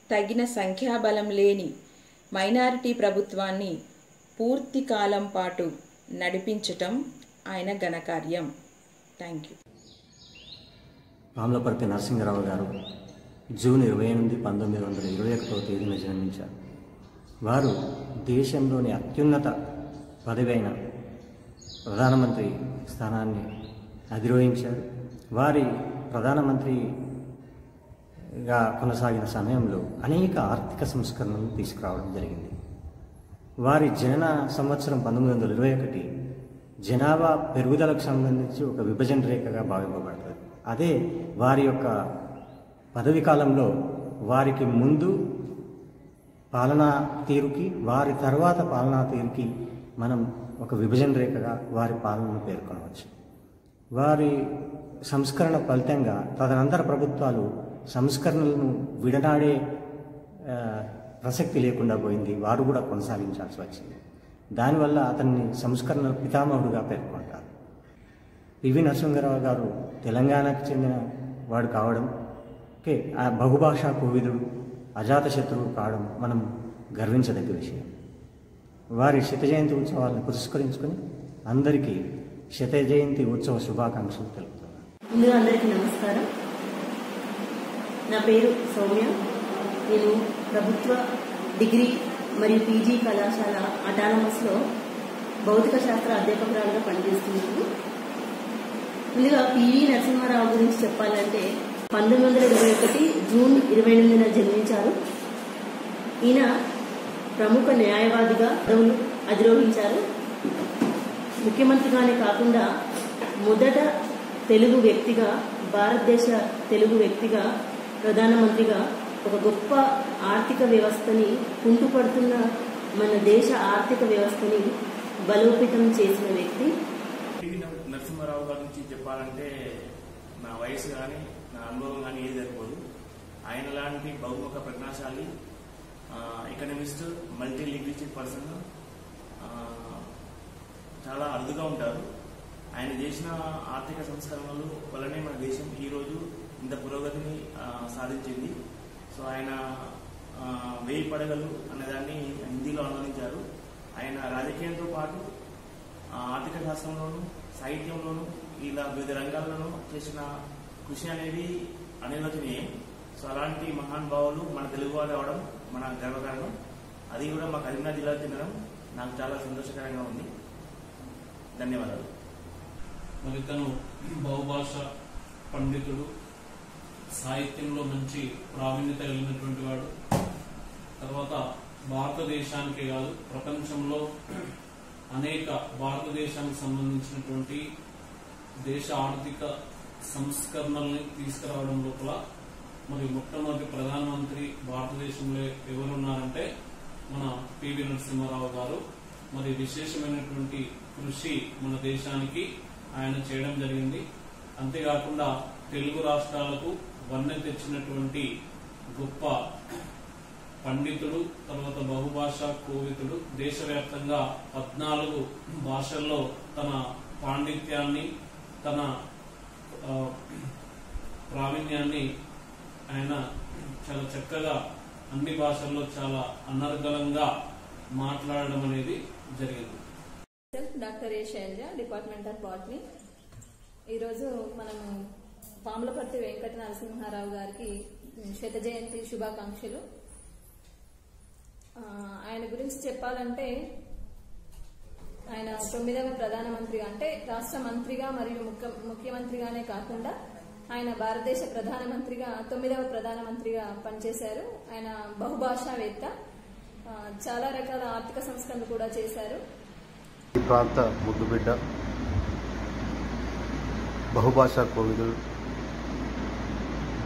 తగిన సంఖ్యాబలం లేని మైనారిటీ ప్రభుత్వాన్ని పూర్తి కాలం పాటు నడిపించటం ఆయన ఘనకార్యం. Thank you. పాములపర్తి నరసింహారావు గారు జూన్ 28, 1921వ తేదీన జన్మించారు. వారు దేశంలోని అత్యున్నత పదవి అయిన ప్రధానమంత్రి స్థానాన్ని అధిరోహించారు. వారి ప్రధానమంత్రిగా కొనసాగిన సమయంలో అనేక ఆర్థిక సంస్కరణలు తీసుకురావడం జరిగింది. వారి జనన సంవత్సరం 1921 జనాభా పెరుగుదలకు సంబంధించి ఒక విభజన రేఖగా భావింపబడుతుంది. అదే వారి యొక్క పదవి కాలంలో వారికి ముందు పాలనా తీరుకి, వారి తర్వాత పాలనా తీరుకి మనం ఒక విభజన రేఖగా వారి పాలనను పేర్కొనవచ్చు. వారి సంస్కరణ ఫలితంగా తదనంతర ప్రభుత్వాలు సంస్కరణలను విడనాడే ప్రసక్తి లేకుండా పోయింది. వారు కూడా కొనసాగించాల్సి వచ్చింది. దానివల్ల అతన్ని సంస్కరణ పితామహుడుగా పేర్కొంటారు. పివి నరసింహారావు గారు తెలంగాణకు చెందిన వాడు కావడం, ఆ బహుభాషా కోవిదుడు, అజాతశత్రువు కావడం మనం గర్వించదగ్గ విషయం. వారి శత జయంతి ఉత్సవాలను పురస్కరించుకొని అందరికీ శత జయంతి ఉత్సవ శుభాకాంక్షలు తెలుపుతున్నాను. ముందుగా అందరికీ నమస్కారం. నా పేరు సౌమ్య. నేను ప్రభుత్వ డిగ్రీ మరియు పీజీ కళాశాల అటానమస్లో భౌతిక శాస్త్ర అధ్యాపకురాలుగా పనిచేస్తున్నాను. ముందుగా పివి నరసింహారావు గురించి చెప్పాలంటే 1921 జూన్ 28న జన్మించారు. ఈయన ప్రముఖ న్యాయవాదిగా పదవులు అధిరోహించారు. ముఖ్యమంత్రిగానే కాకుండా మొదట తెలుగు వ్యక్తిగా, భారతదేశ తెలుగు వ్యక్తిగా, ప్రధానమంత్రిగా ఒక గొప్ప ఆర్థిక వ్యవస్థని కుంటుపడుతున్న మన దేశ ఆర్థిక వ్యవస్థని బలోపేతం చేసిన వ్యక్తి. నరసింహారావు గారి నుంచి చెప్పాలంటే నా వయసు కానీ నా అనుభవం కానీ ఏది సరిపోదు. ఆయన లాంటి బహుముఖ ప్రజ్ఞాశాలి ఎకనమిస్ట్, మల్టీ లింగ్విస్టిక్ పర్సన్ చాలా అరుదుగా ఉంటారు. ఆయన చేసిన ఆర్థిక సంస్కరణలు వల్లనే మన దేశం ఈరోజు ఇంత పురోగతిని సాధించింది. సో ఆయన 1000 పడగలు అనేదాన్ని హిందీలో అనువదించారు. ఆయన రాజకీయంతో పాటు ఆర్థిక శాస్త్రంలోనూ సాహిత్యంలోనూ ఇలా వివిధ రంగాల్లోనూ చేసిన కృషి అనేది అనిర్వచనీయం. సో అలాంటి మహానుభావులు మన తెలుగువారు అవడం మన గర్వకారణం. అది కూడా మా కరీంనగర్ జిల్లాకు చెందడం నాకు చాలా సంతోషకరంగా ఉంది. ధన్యవాదాలు. మరి తను బహుభాష పండితుడు, సాహిత్యంలో మంచి ప్రావీణ్యత కలిగినటువంటి వాడు. తర్వాత భారతదేశానికే కాదు ప్రపంచంలో అనేక భారతదేశానికి సంబంధించినటువంటి దేశ ఆర్థిక సంస్కరణల్ని తీసుకురావడం లోపల మరి మొట్టమొదటి ప్రధానమంత్రి భారతదేశంలో ఎవరున్నారంటే మన పివి నరసింహారావు గారు. మరి విశేషమైనటువంటి కృషి మన దేశానికి ఆయన చేయడం జరిగింది. అంతేకాకుండా తెలుగు రాష్ట్రాలకు వన్నె తెచ్చినటువంటి గొప్ప పండితుడు, తర్వాత బహుభాషా కోవితుడు. దేశవ్యాప్తంగా 14 భాషల్లో తన పాండిత్యాన్ని, తన ప్రావీణ్యాన్ని ఆయన చాలా చక్కగా అన్ని భాషల్లో చాలా అనర్గళంగా మాట్లాడడం అనేది జరిగింది. Doctor A Shailaja, department of botany. ఈరోజు మనము పాములపర్తి వెంకట నరసింహారావు గారికి శత జయంతి శుభాకాంక్షలు. ఆయన గురించి చెప్పాలంటే ఆయన 9వ ప్రధానమంత్రిగా, అంటే రాష్ట్ర మంత్రిగా మరియు ముఖ్యమంత్రిగానే కాకుండా ఆయన భారతదేశ ప్రధానమంత్రిగా 9వ ప్రధానమంత్రిగా పనిచేశారు. ఆయన బహుభాషావేత్త, చాలా రకాల ఆర్థిక సంస్కరణలు కూడా చేశారు. ఈ ప్రాంత ముద్దుబిడ్డ, బహుభాషా కోవిదుడు,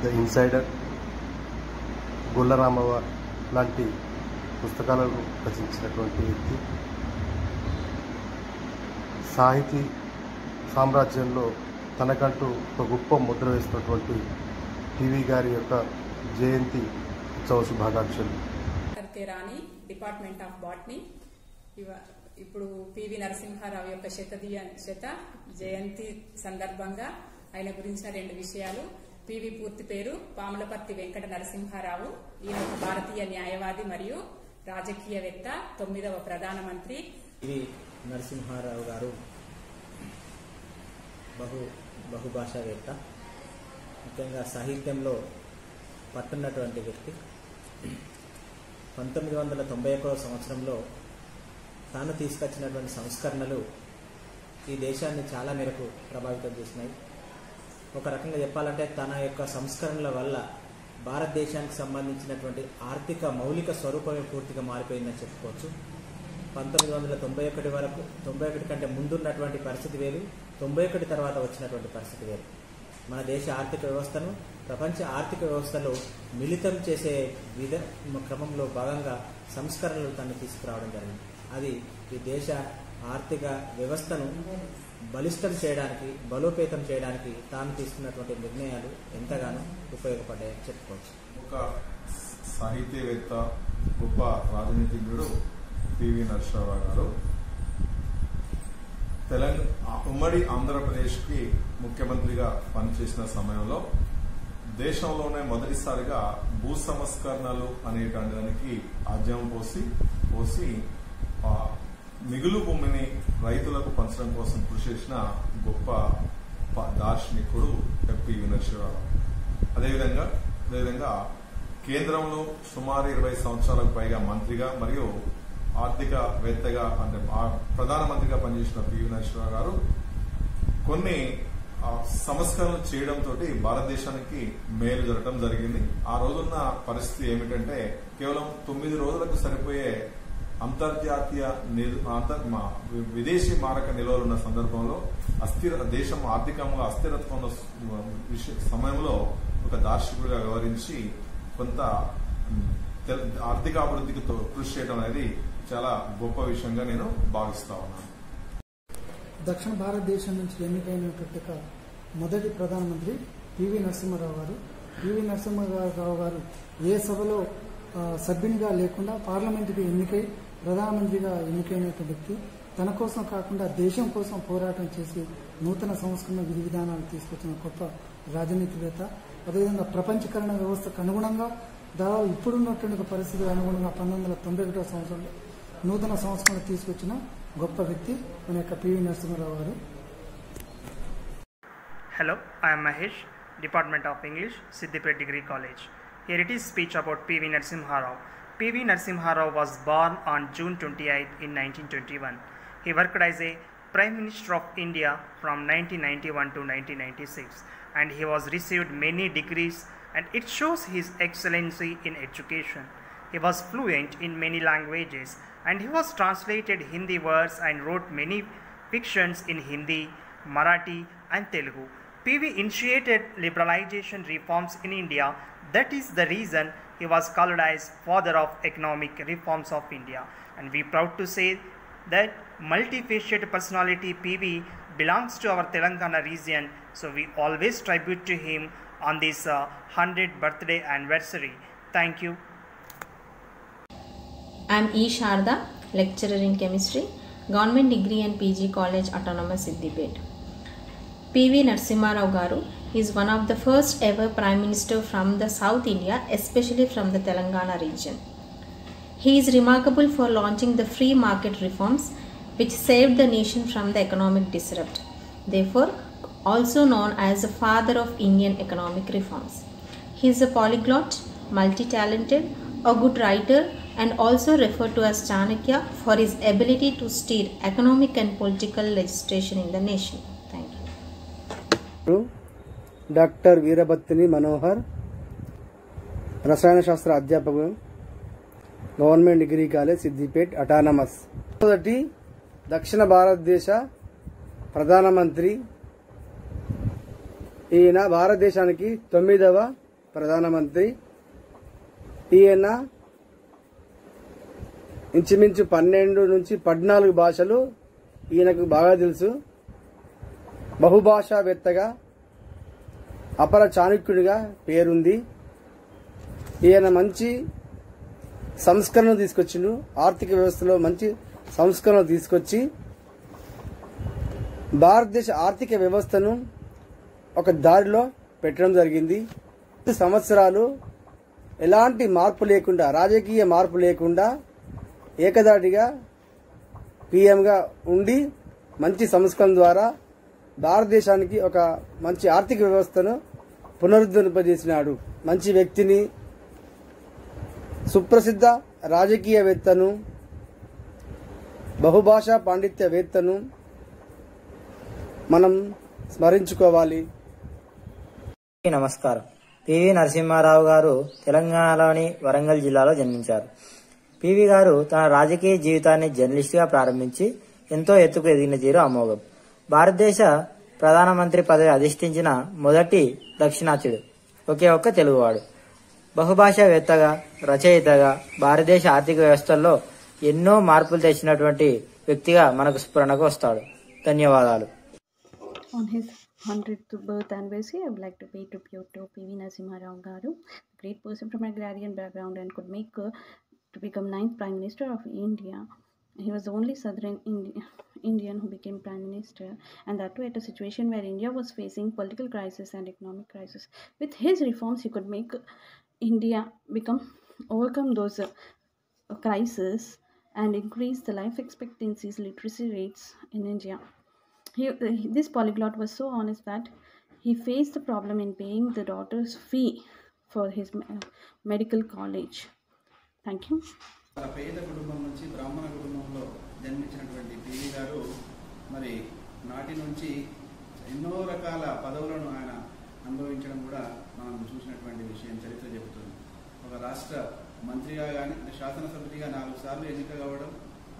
ద ఇన్సైడర్, గొల్లరామవ్వ లాంటి పుస్తకాలను రచించినటువంటి వ్యక్తి. సాహితీ సామ్రాజ్యంలో తనకంటూ ఒక గొప్ప ముద్ర వేసినటువంటి టీవీ గారి యొక్క జయంతి ఉత్సవ శుభాకాంక్షలు. రాణి, డిపార్ట్మెంట్ ఆఫ్ బాటనీ. ఇప్పుడు పివి నరసింహారావు యొక్క శత జయంతి సందర్భంగా ఆయన గురించిన 2 విషయాలు. పివి పూర్తి పేరు పాములపర్తి వెంకట నరసింహారావు. ఈయన ఒక భారతీయ న్యాయవాది మరియు రాజకీయవేత్త, 9వ ప్రధానమంత్రి. పివి నరసింహారావు గారు బహుభాషావేత్త, ముఖ్యంగా సాహిత్యంలో పట్టున్నటువంటి వ్యక్తి. 1991వ సంవత్సరంలో తాను తీసుకొచ్చినటువంటి సంస్కరణలు ఈ దేశాన్ని చాలా మేరకు ప్రభావితం చేసినాయి. ఒక రకంగా చెప్పాలంటే తన యొక్క సంస్కరణల వల్ల భారతదేశానికి సంబంధించినటువంటి ఆర్థిక మౌలిక స్వరూపమే పూర్తిగా మారిపోయిందని చెప్పుకోవచ్చు. 1991 వరకు, 91 కంటే ముందున్నటువంటి పరిస్థితి వేరు, 91 తర్వాత వచ్చినటువంటి పరిస్థితి వేరు. మన దేశ ఆర్థిక వ్యవస్థను ప్రపంచ ఆర్థిక వ్యవస్థలో మిళితం చేసే క్రమంలో భాగంగా సంస్కరణలు తను తీసుకురావడం జరిగింది. అది ఈ దేశ ఆర్థిక వ్యవస్థను బలిష్టం చేయడానికి, బలోపేతం చేయడానికి తాను తీసుకున్నటువంటి నిర్ణయాలు ఎంతగానో ఉపయోగపడ్డాయని చెప్పుకోవచ్చు. ఒక సాహిత్యవేత్త, గొప్ప రాజనీతిజ్ఞుడు పివి నరసింహారావు గారు ఉమ్మడి ఆంధ్రప్రదేశ్కి ముఖ్యమంత్రిగా పనిచేసిన సమయంలో దేశంలోనే మొదటిసారిగా భూ సంస్కరణలు అనేటానికి ఆజ్యం పోసి మిగులు భూమిని రైతులకు పంచడం కోసం కృషి చేసిన గొప్ప దార్శనికుడు పివి నరసింహారావు. అదేవిధంగా కేంద్రంలో సుమారు 20 సంవత్సరాలకు పైగా మంత్రిగా మరియు ఆర్థికవేత్తగా, అంటే ప్రధానమంత్రిగా పనిచేసిన పివి నరసింహారావు గారు కొన్ని సంస్కరణలు చేయడంతో భారతదేశానికి మేలు జరగడం జరిగింది. ఆ రోజున్న పరిస్థితి ఏమిటంటే కేవలం 9 రోజులకు సరిపోయే అంతర్జాతీయ విదేశీ మారక నిల్వలున్న సందర్భంలో దేశం ఆర్థికంగా అస్థిరత్వం సమయంలో ఒక దార్శనికుడిగా వ్యవహరించి కొంత ఆర్థిక అభివృద్ధికి కృషి చేయడం అనేది చాలా గొప్ప విషయంగా నేను భావిస్తా ఉన్నాను. దక్షిణ భారతదేశం నుంచి ఎన్నికైనటువంటి మొదటి ప్రధానమంత్రి పివి నరసింహారావు గారు. పివి నరసింహారావు గారు ఏ సభలో సభ్యునిగా లేకుండా పార్లమెంటుకి ఎన్నికై ప్రధానమంత్రిగా ఎన్నికైనటువంటి వ్యక్తి. తన కోసం కాకుండా దేశం కోసం పోరాటం చేసి నూతన సంస్కరణ విధి విధానాలు తీసుకొచ్చిన గొప్ప రాజనీతివేత్త. అదేవిధంగా ప్రపంచీకరణ వ్యవస్థకు అనుగుణంగా దాదాపు ఇప్పుడున్నటువంటి పరిస్థితులకు అనుగుణంగా 1991 సంవత్సరంలో నూతన సంస్కరణ తీసుకొచ్చిన గొప్ప వ్యక్తి మన యొక్క పివి నరసింహారావు గారు. Hello, I am Mahesh, Department of English, Siddipet Degree College. Here it is speech about P.V. Narasimha Rao. P.V. Narasimha Rao was born on June 28 in 1921. He worked as a Prime Minister of India from 1991 to 1996, and he was received many degrees, and it shows his excellency in education. He was fluent in many languages, and he was translated Hindi words and wrote many fictions in Hindi, Marathi and Telugu. PV initiated liberalization reforms in India. That is the reason he was called as father of economic reforms of India. And we are proud to say that multifaceted personality PV belongs to our Telangana region. So we always tribute to him on this 100th birthday anniversary. Thank you. I am E. Sharda, lecturer in chemistry, Government Degree and PG College, Autonomous Siddipet. P.V. Narasimha Rao Garu is one of the first ever Prime Minister from the South India, especially from the Telangana region. He is remarkable for launching the free market reforms which saved the nation from the economic disruption. Therefore, also known as the father of Indian economic reforms. He is a polyglot, multi-talented, a good writer, and also referred to as Chanakya for his ability to steer economic and political legislation in the nation. Thank you. Dr. Veerabhattini Manohar, రసాయన శాస్త్ర అధ్యాపకుడు, government degree college Siddipet autonomous. మొదటి దక్షిణ భారతదేశ ప్రధానమంత్రి. ఈయన భారతదేశానికి 9వ ప్రధానమంత్రి. ఈయన ఇంచుమించు 12 నుంచి 14 భాషలు ఈయనకు బాగా తెలుసు. బహుభాషావేత్తగా, అపర చాణక్యుడిగా పేరుంది. ఈయన మంచి సంస్కరణ తీసుకొచ్చిండు. ఆర్థిక వ్యవస్థలో మంచి సంస్కరణ తీసుకొచ్చి భారతదేశ ఆర్థిక వ్యవస్థను ఒక దారిలో పెట్టడం జరిగింది. సంవత్సరాలు ఎలాంటి మార్పు లేకుండా, రాజకీయ మార్పు లేకుండా ఏకదాటిగా పీఎంగా ఉండి మంచి సంస్కరణ ద్వారా భారతదేశానికి ఒక మంచి ఆర్థిక వ్యవస్థను పునరుద్ధరింపజేసినాడు. మంచి వ్యక్తిని, సుప్రసిద్ధ రాజకీయవేత్తను, బహుభాషా పాండిత్యవేత్తను మనం స్మరించుకోవాలి. నమస్కారం. పివి నరసింహారావు గారు తెలంగాణలోని వరంగల్ జిల్లాలో జన్మించారు. పివి గారు తన రాజకీయ జీవితాన్ని జర్నలిస్టుగా ప్రారంభించి ఎంతో ఎత్తుకు ఎదిగిన తీరు అమోఘం. భారతదేశ ప్రధానమంత్రి పదవి అధిష్ఠించిన మొదటి దక్షిణాత్యుడు, ఒకే ఒక్క తెలుగువాడు. బహుభాషావేత్తగా, రచయితగా భారతదేశ ఆర్థిక వ్యవస్థల్లో ఎన్నో మార్పులు తెచ్చినటువంటి వ్యక్తిగా మనకు స్ఫురణకు వస్తాడు. ధన్యవాదాలు. On his 100th birth anniversary, I would like to pay tribute to P.V. Narasimha Rao Garu, a great person from agrarian background and could make to become 9th Prime Minister of India. He was the only Southern Indian who became Prime Minister, and that too at a situation where India was facing political crisis and economic crisis. With his reforms, he could make India overcome those crises and increase the life expectancies, literacy rates in India. This polyglot was so honest that he faced the problem in paying the daughter's fee for his medical college. Thank you. పేద కుటుంబం నుంచి బ్రాహ్మణ కుటుంబంలో జన్మించినటువంటి PV గారు మరి నాటి నుంచి ఎన్నో రకాల పదవులను ఆయన అనుభవించడం కూడా మనం చూసినటువంటి విషయం చరిత్ర చెబుతుంది. ఒక రాష్ట్ర మంత్రిగా కానీ, శాసనసభ్యుడిగా 4 సార్లు ఎన్నిక కావడం,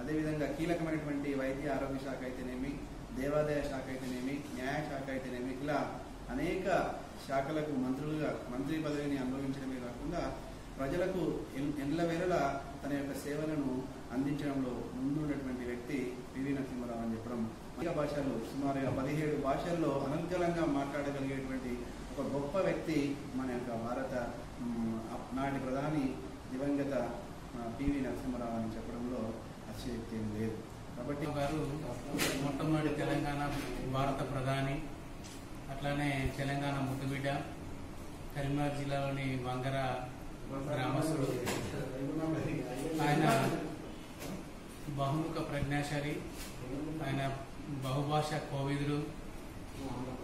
అదేవిధంగా కీలకమైనటువంటి వైద్య ఆరోగ్య శాఖ అయితేనేమి, దేవాదాయ శాఖ అయితేనేమి, న్యాయ శాఖ అయితేనేమి, ఇలా అనేక శాఖలకు మంత్రి పదవిని అనుభవించడమే కాకుండా ప్రజలకు ఎల్లవేళలా తన యొక్క సేవలను అందించడంలో ముందున్నటువంటి వ్యక్తి పివి నరసింహారావు అని చెప్పడం. అనేక భాషలు, సుమారుగా 17 భాషల్లో అనర్గళంగా మాట్లాడగలిగేటువంటి ఒక గొప్ప వ్యక్తి మన యొక్క భారత నాటి ప్రధాని దివంగత పివి నరసింహారావు అని చెప్పడంలో అతిశయోక్తి ఏం లేదు. కాబట్టి గారు మొట్టమొదటి తెలంగాణ భారత ప్రధాని, అట్లానే తెలంగాణ ముద్దుబిడ్డ, కరీంనగర్ జిల్లాలోని వంగర గ్రామస్తుడు. ఆయన బహుముఖ ప్రజ్ఞాశాలి, ఆయన బహుభాషా కోవిదుడు,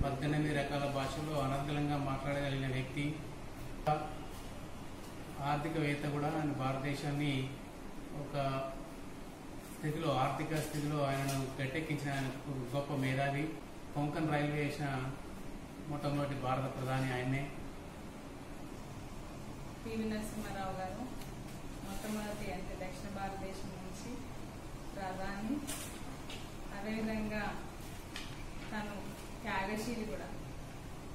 18 రకాల భాషల్లో అనర్గళంగా మాట్లాడగలిగిన వ్యక్తి, ఆర్థికవేత్త కూడా. ఆయన భారతదేశాన్ని ఒక స్థితిలో, ఆర్థిక స్థితిలో ఆయనను గట్టెక్కించిన గొప్ప మేధావి. కొంకన్ రైల్వే చేసిన మొట్టమొదటి భారత ప్రధాని ఆయన్నే. పివి నరసింహారావు గారు మొట్టమొదటి అంటే దక్షిణ భారతదేశం నుంచి ప్రధాని. అదేవిధంగా తను త్యాగశీలి కూడా.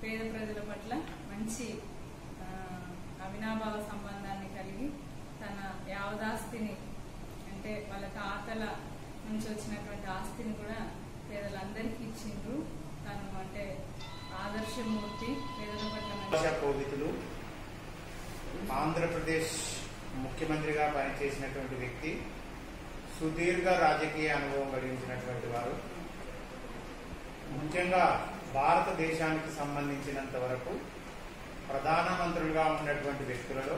పేద ప్రజల పట్ల మంచి అవినాభావ సంబంధాన్ని కలిగి తన యావదాస్తిని, అంటే వాళ్ళ తాతల నుంచి వచ్చినటువంటి ఆస్తిని కూడా పేదలందరికీ ఇచ్చిండ్రు. తను అంటే ఆదర్శమూర్తి, పేదల పట్ల కోవిదులు. ఆంధ్రప్రదేశ్ ముఖ్యమంత్రిగా పనిచేసినటువంటి వ్యక్తి, సుదీర్ఘ రాజకీయ అనుభవం కలిగించినటువంటి వారు. ముఖ్యంగా భారతదేశానికి సంబంధించినంత వరకు ప్రధానమంత్రులుగా ఉన్నటువంటి వ్యక్తులలో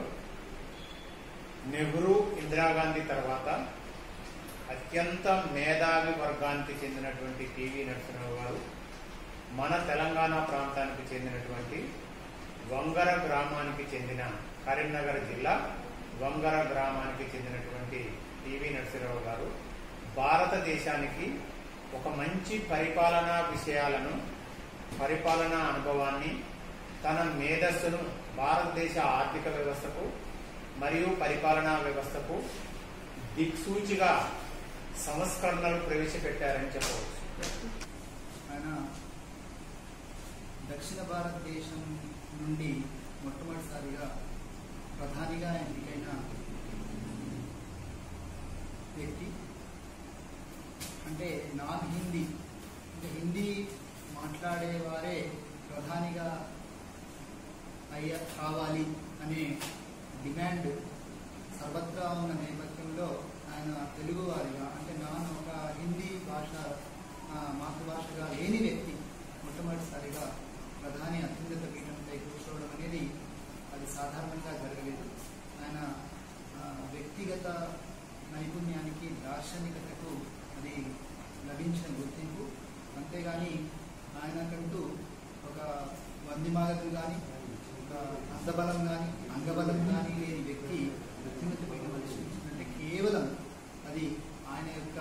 నెహ్రూ, ఇందిరాగాంధీ తర్వాత అత్యంత మేధావి వర్గానికి చెందినటువంటి పివి నరసింహారావు గారు మన తెలంగాణ ప్రాంతానికి చెందినటువంటి వంగర గ్రామానికి చెందిన, కరీంనగర్ జిల్లా వంగర గ్రామానికి చెందినటువంటి పివి నరసింహారావు గారు భారతదేశానికి ఒక మంచి పరిపాలనా విషయాలను, పరిపాలనా అనుభవాన్ని, తన మేధస్సును భారతదేశ ఆర్థిక వ్యవస్థకు మరియు పరిపాలనా వ్యవస్థకు దిక్సూచిగా సంస్కరణలు ప్రవేశపెట్టారని చెప్పవచ్చు. ఆయన దక్షిణ భారతదేశం నుండి మొట్టమొదటిసారిగా ప్రధానిగా ఎన్నికైన వ్యక్తి. అంటే నాన్ హిందీ, అంటే హిందీ మాట్లాడేవారే ప్రధానిగా కావాలి అనే డిమాండ్ సర్వత్రా ఉన్న నేపథ్యంలో ఆయన తెలుగువారిగా, అంటే నాన్ ఒక హిందీ భాష మాతృభాషగా లేని వ్యక్తి మొట్టమొదటిసారిగా ప్రధాని అత్యున్నత పీఠంపై కూర్చోవడం అనేది అది సాధారణంగా జరగలేదు. ఆయన వ్యక్తిగత నైపుణ్యానికి, దార్శనికతకు అది లభించిన గుర్తింపు. అంతేగాని ఆయనకంటూ ఒక వందిమాగతం కానీ, ఒక అర్థబలం కానీ, అంగబలం కానీ లేని వ్యక్తి అత్యున్నత పీఠం అధిష్ఠించిందంటే కేవలం అది ఆయన యొక్క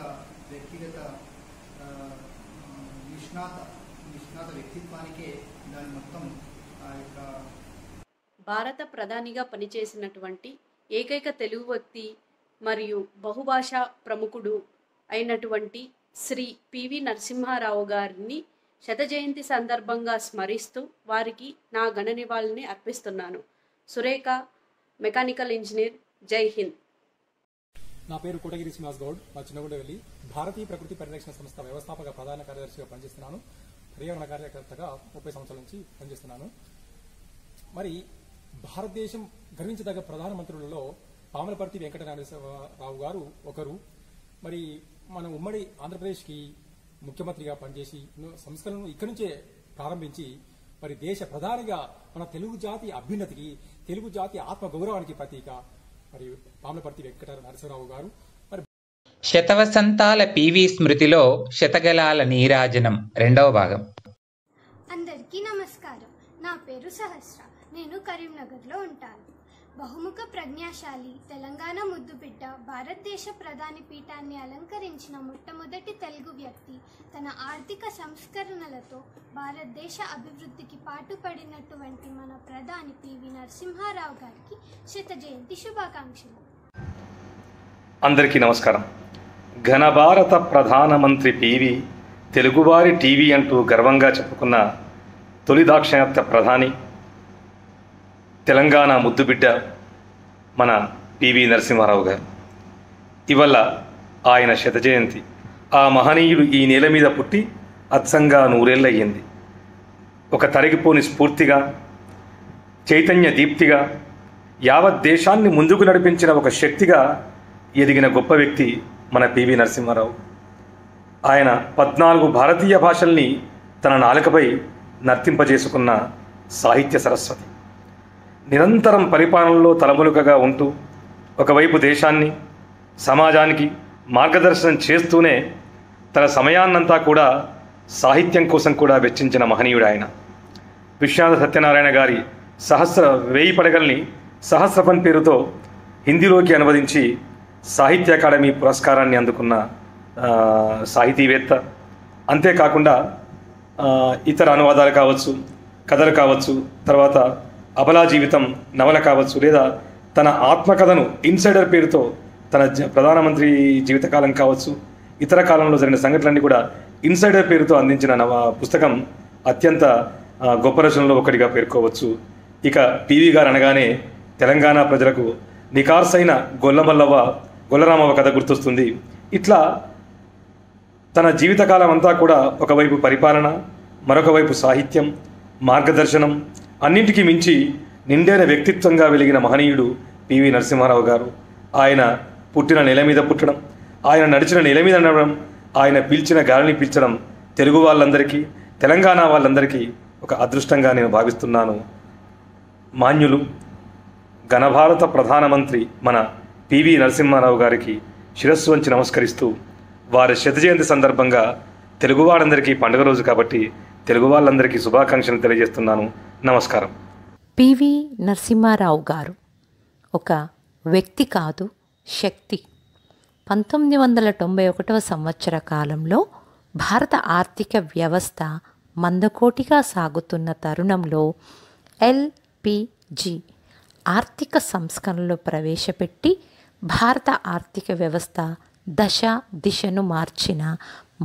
వ్యక్తిగత నిష్ణాత వ్యక్తిత్వానికే దాని మొత్తం ఆ యొక్క. భారత ప్రధానిగా పనిచేసినటువంటి ఏకైక తెలుగు వ్యక్తి మరియు బహుభాషా ప్రముఖుడు అయినటువంటి శ్రీ పివి నరసింహారావు గారిని శత జయంతి సందర్భంగా స్మరిస్తూ వారికి నా ఘన నివాళిని అర్పిస్తున్నాను. Surekha, mechanical engineer. జై హింద్. నా పేరు కోటగిరి శ్రీనివాస్ గౌడ్, మా చిన్నగుండవెల్లి. భారతీయ ప్రకృతి పరిరక్షణ సంస్థ వ్యవస్థాపక ప్రధాన కార్యదర్శిగా పనిచేస్తున్నాను. పర్యావరణ కార్యకర్తగా 30 సంవత్సరాల నుంచి పనిచేస్తున్నాను. మరి భారతదేశం గర్వించదగ్గ ప్రధానమంత్రులలో పాములపర్తి వెంకటనారాయణరావు గారు ఒకరు. మరి మన ఉమ్మడి ఆంధ్రప్రదేశ్కి ముఖ్యమంత్రిగా పనిచేసి సంస్కరణను ఇక్కడి నుంచే ప్రారంభించి మరి దేశ ప్రధానిగా మన తెలుగు జాతి అభ్యున్నతికి, తెలుగు జాతి ఆత్మ గౌరవానికి ప్రతీక మరి పాములపర్తి వెంకటనారాయణరావు గారు. మరి శతవసంతాల పివి స్మృతిలో శతగలాల నీరాజనం 2వ భాగం. అందరికీ నమస్కారం. నా పేరు సహస్ర. నేను కరీంనగర్లో ఉంటాను. బహుముఖ ప్రజ్ఞాశాలి, తెలంగాణ ముద్దుబిడ్డ, భారతదేశ ప్రధాని పీఠాన్ని అలంకరించిన మొట్టమొదటి తెలుగు వ్యక్తి, తన ఆర్థిక సంస్కరణలతో భారతదేశ అభివృద్ధికి పాటుపడినటువంటి మన ప్రధాని పివి నరసింహారావు గారికి శత జయంతి శుభాకాంక్షలు. అందరికీ నమస్కారం. ఘన భారత ప్రధానమంత్రి పివి, తెలుగువారి టీవీ అంటూ గర్వంగా చెప్పుకున్న తొలి దాక్షిణాత్య ప్రధాని, తెలంగాణ ముద్దుబిడ్డ, మన పివి నరసింహారావు గారు. ఇవల్ల ఆయన శత జయంతి. ఆ మహనీయుడు ఈ నేల మీద పుట్టి అచ్చంగా 100 అయ్యింది. ఒక తరిగిపోని స్ఫూర్తిగా, చైతన్య దీప్తిగా, యావత్ దేశాన్ని ముందుకు నడిపించిన ఒక శక్తిగా ఎదిగిన గొప్ప వ్యక్తి మన పివి నరసింహారావు. ఆయన 14 భారతీయ భాషల్ని తన నాలుకపై నర్తింపజేసుకున్న సాహిత్య సరస్వతి. నిరంతరం పరిపాలనలో తలములుకగా ఉంటూ ఒకవైపు దేశాన్ని, సమాజానికి మార్గదర్శనం చేస్తూనే తన సమయాన్నంతా కూడా సాహిత్యం కోసం కూడా వెచ్చించిన మహనీయుడు ఆయన. విశ్వనాథ సత్యనారాయణ గారి 1000 పడగల్ని సహస్రపన్ పేరుతో హిందీలోకి అనువదించి సాహిత్య అకాడమీ పురస్కారాన్ని అందుకున్న సాహితీవేత్త. అంతేకాకుండా ఇతర అనువాదాలు కావచ్చు, కథలు కావచ్చు, తర్వాత అబలా జీవితం నవల కావచ్చు, లేదా తన ఆత్మకథను ఇన్సైడర్ పేరుతో తన ప్రధానమంత్రి జీవితకాలం కావచ్చు, ఇతర కాలంలో జరిగిన సంఘటనలన్నీ కూడా ఇన్సైడర్ పేరుతో అందించిన పుస్తకం అత్యంత గొప్ప రచనలో ఒకటిగా పేర్కోవచ్చు. ఇక పివి గారు అనగానే తెలంగాణ ప్రజలకు నికార్సైన గొల్లరామవ్వ కథ గుర్తొస్తుంది. ఇట్లా తన జీవితకాలం అంతా కూడా ఒకవైపు పరిపాలన, మరొక వైపు సాహిత్యం, మార్గదర్శనం, అన్నింటికీ మించి నిండైన వ్యక్తిత్వంగా వెలిగిన మహనీయుడు పివి నరసింహారావు గారు. ఆయన పుట్టిన నేల మీద పుట్టడం, ఆయన నడిచిన నేల మీద నడవడం, ఆయన పీల్చిన గాలిని పీల్చడం తెలుగు వాళ్ళందరికీ, తెలంగాణ వాళ్ళందరికీ ఒక అదృష్టంగా నేను భావిస్తున్నాను. మాన్యులు ఘనభారత ప్రధానమంత్రి మన పివి నరసింహారావు గారికి శిరస్సు వంచి నమస్కరిస్తూ, వారి శత జయంతి సందర్భంగా తెలుగు వాళ్ళందరికీ పండుగ రోజు కాబట్టి తెలుగు వాళ్ళందరికీ శుభాకాంక్షలు తెలియజేస్తున్నాను. నమస్కారం. పివి నరసింహారావు గారు ఒక వ్యక్తి కాదు, శక్తి. 1991 సంవత్సర కాలంలో భారత ఆర్థిక వ్యవస్థ మందకోటిగా సాగుతున్న తరుణంలో ఎల్పిజి ఆర్థిక సంస్కరణలు ప్రవేశపెట్టి భారత ఆర్థిక వ్యవస్థ దిశను మార్చిన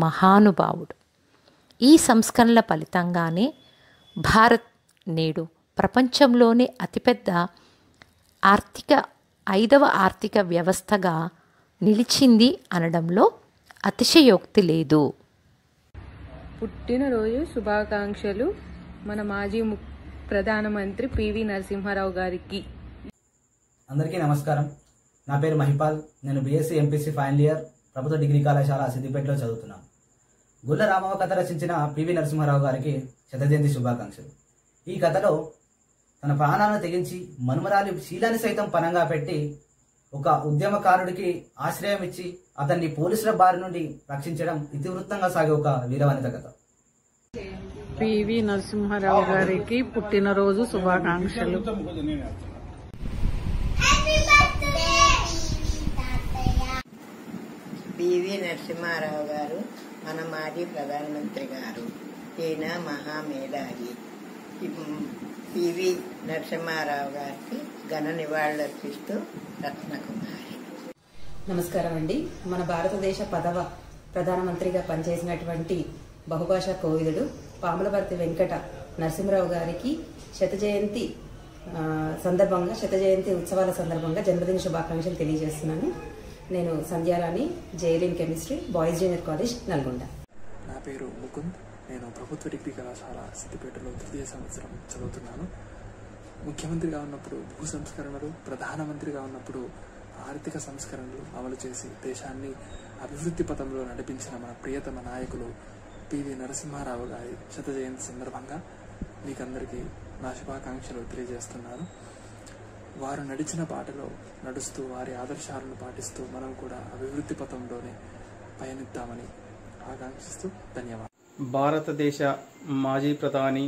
మహానుభావుడు. ఈ సంస్కరణల ఫలితంగానే భారత్ నేడు ప్రపంచంలోనే అతిపెద్ద 5వ ఆర్థిక వ్యవస్థగా నిలిచింది అనడంలో అతిశయోక్తి లేదు. పుట్టినరోజు శుభాకాంక్షలు మన మాజీ ప్రధానమంత్రి పివి నరసింహారావు గారికి. అందరికీ నమస్కారం. నా పేరు మహిపాల్. నేను బీఎస్సీ ఎంపీసీ ఫైనల్ ఇయర్ ప్రభుత్వ డిగ్రీ కళాశాల సిద్దిపేటలో చదువుతున్నాను. గుల్ల రామవ్వ కథ రచించిన పివి నరసింహారావు గారికి శత జయంతి శుభాకాంక్షలు. ఈ కథలో తన ప్రాణాలను తెగించి మనుమరాలి శీలాన్ని సైతం పనంగా పెట్టి ఒక ఉద్యమకారుడికి ఆశ్రయం ఇచ్చి అతన్ని పోలీసుల బారి నుండి రక్షించడం ఇతివృత్తంగా సాగే ఒక వీరవనిత కథ. పివి నరసింహారావు గారికి పుట్టినరోజు శుభాకాంక్షలు. పివి నరసింహారావు గారు మన మాజీ ప్రధానమంత్రి గారు. ఈయన మహామేధావి. పివి నరసింహారావు గారికి ఘన నివాళులర్పిస్తూ రత్నకుమారి. నమస్కారం అండి. మన భారతదేశ 10వ ప్రధానమంత్రిగా పనిచేసినటువంటి బహుభాషా కోవిదుడు పాములపర్తి వెంకట నరసింహారావు గారికి శత జయంతి ఉత్సవాల సందర్భంగా జన్మదిన శుభాకాంక్షలు తెలియజేస్తున్నాను. నేను Sandhyarani, JLN chemistry, boys junior college, Nalgonda. నా పేరు ముకుంద్. నేను ప్రభుత్వ డిగ్రీ కళాశాల సిద్దిపేటలో 3వ సంవత్సరం చదువుతున్నాను. ముఖ్యమంత్రిగా ఉన్నప్పుడు భూ సంస్కరణలు, ప్రధానమంత్రిగా ఉన్నప్పుడు ఆర్థిక సంస్కరణలు అమలు చేసి దేశాన్ని అభివృద్ధి పథంలో నడిపించిన మన ప్రియతమ నాయకులు పివి నరసింహారావు గారి శత జయంతి సందర్భంగా మీకందరికీ నా శుభాకాంక్షలు తెలియజేస్తున్నాను. వారు నడిచిన బాటలో నడుస్తూ వారి ఆదర్శాలను పాటిస్తూ మనం కూడా అభివృద్ధి పథంలోనే పయనిద్దామని ఆకాంక్షిస్తూ ధన్యవాదాలు. భారతదేశ మాజీ ప్రధాని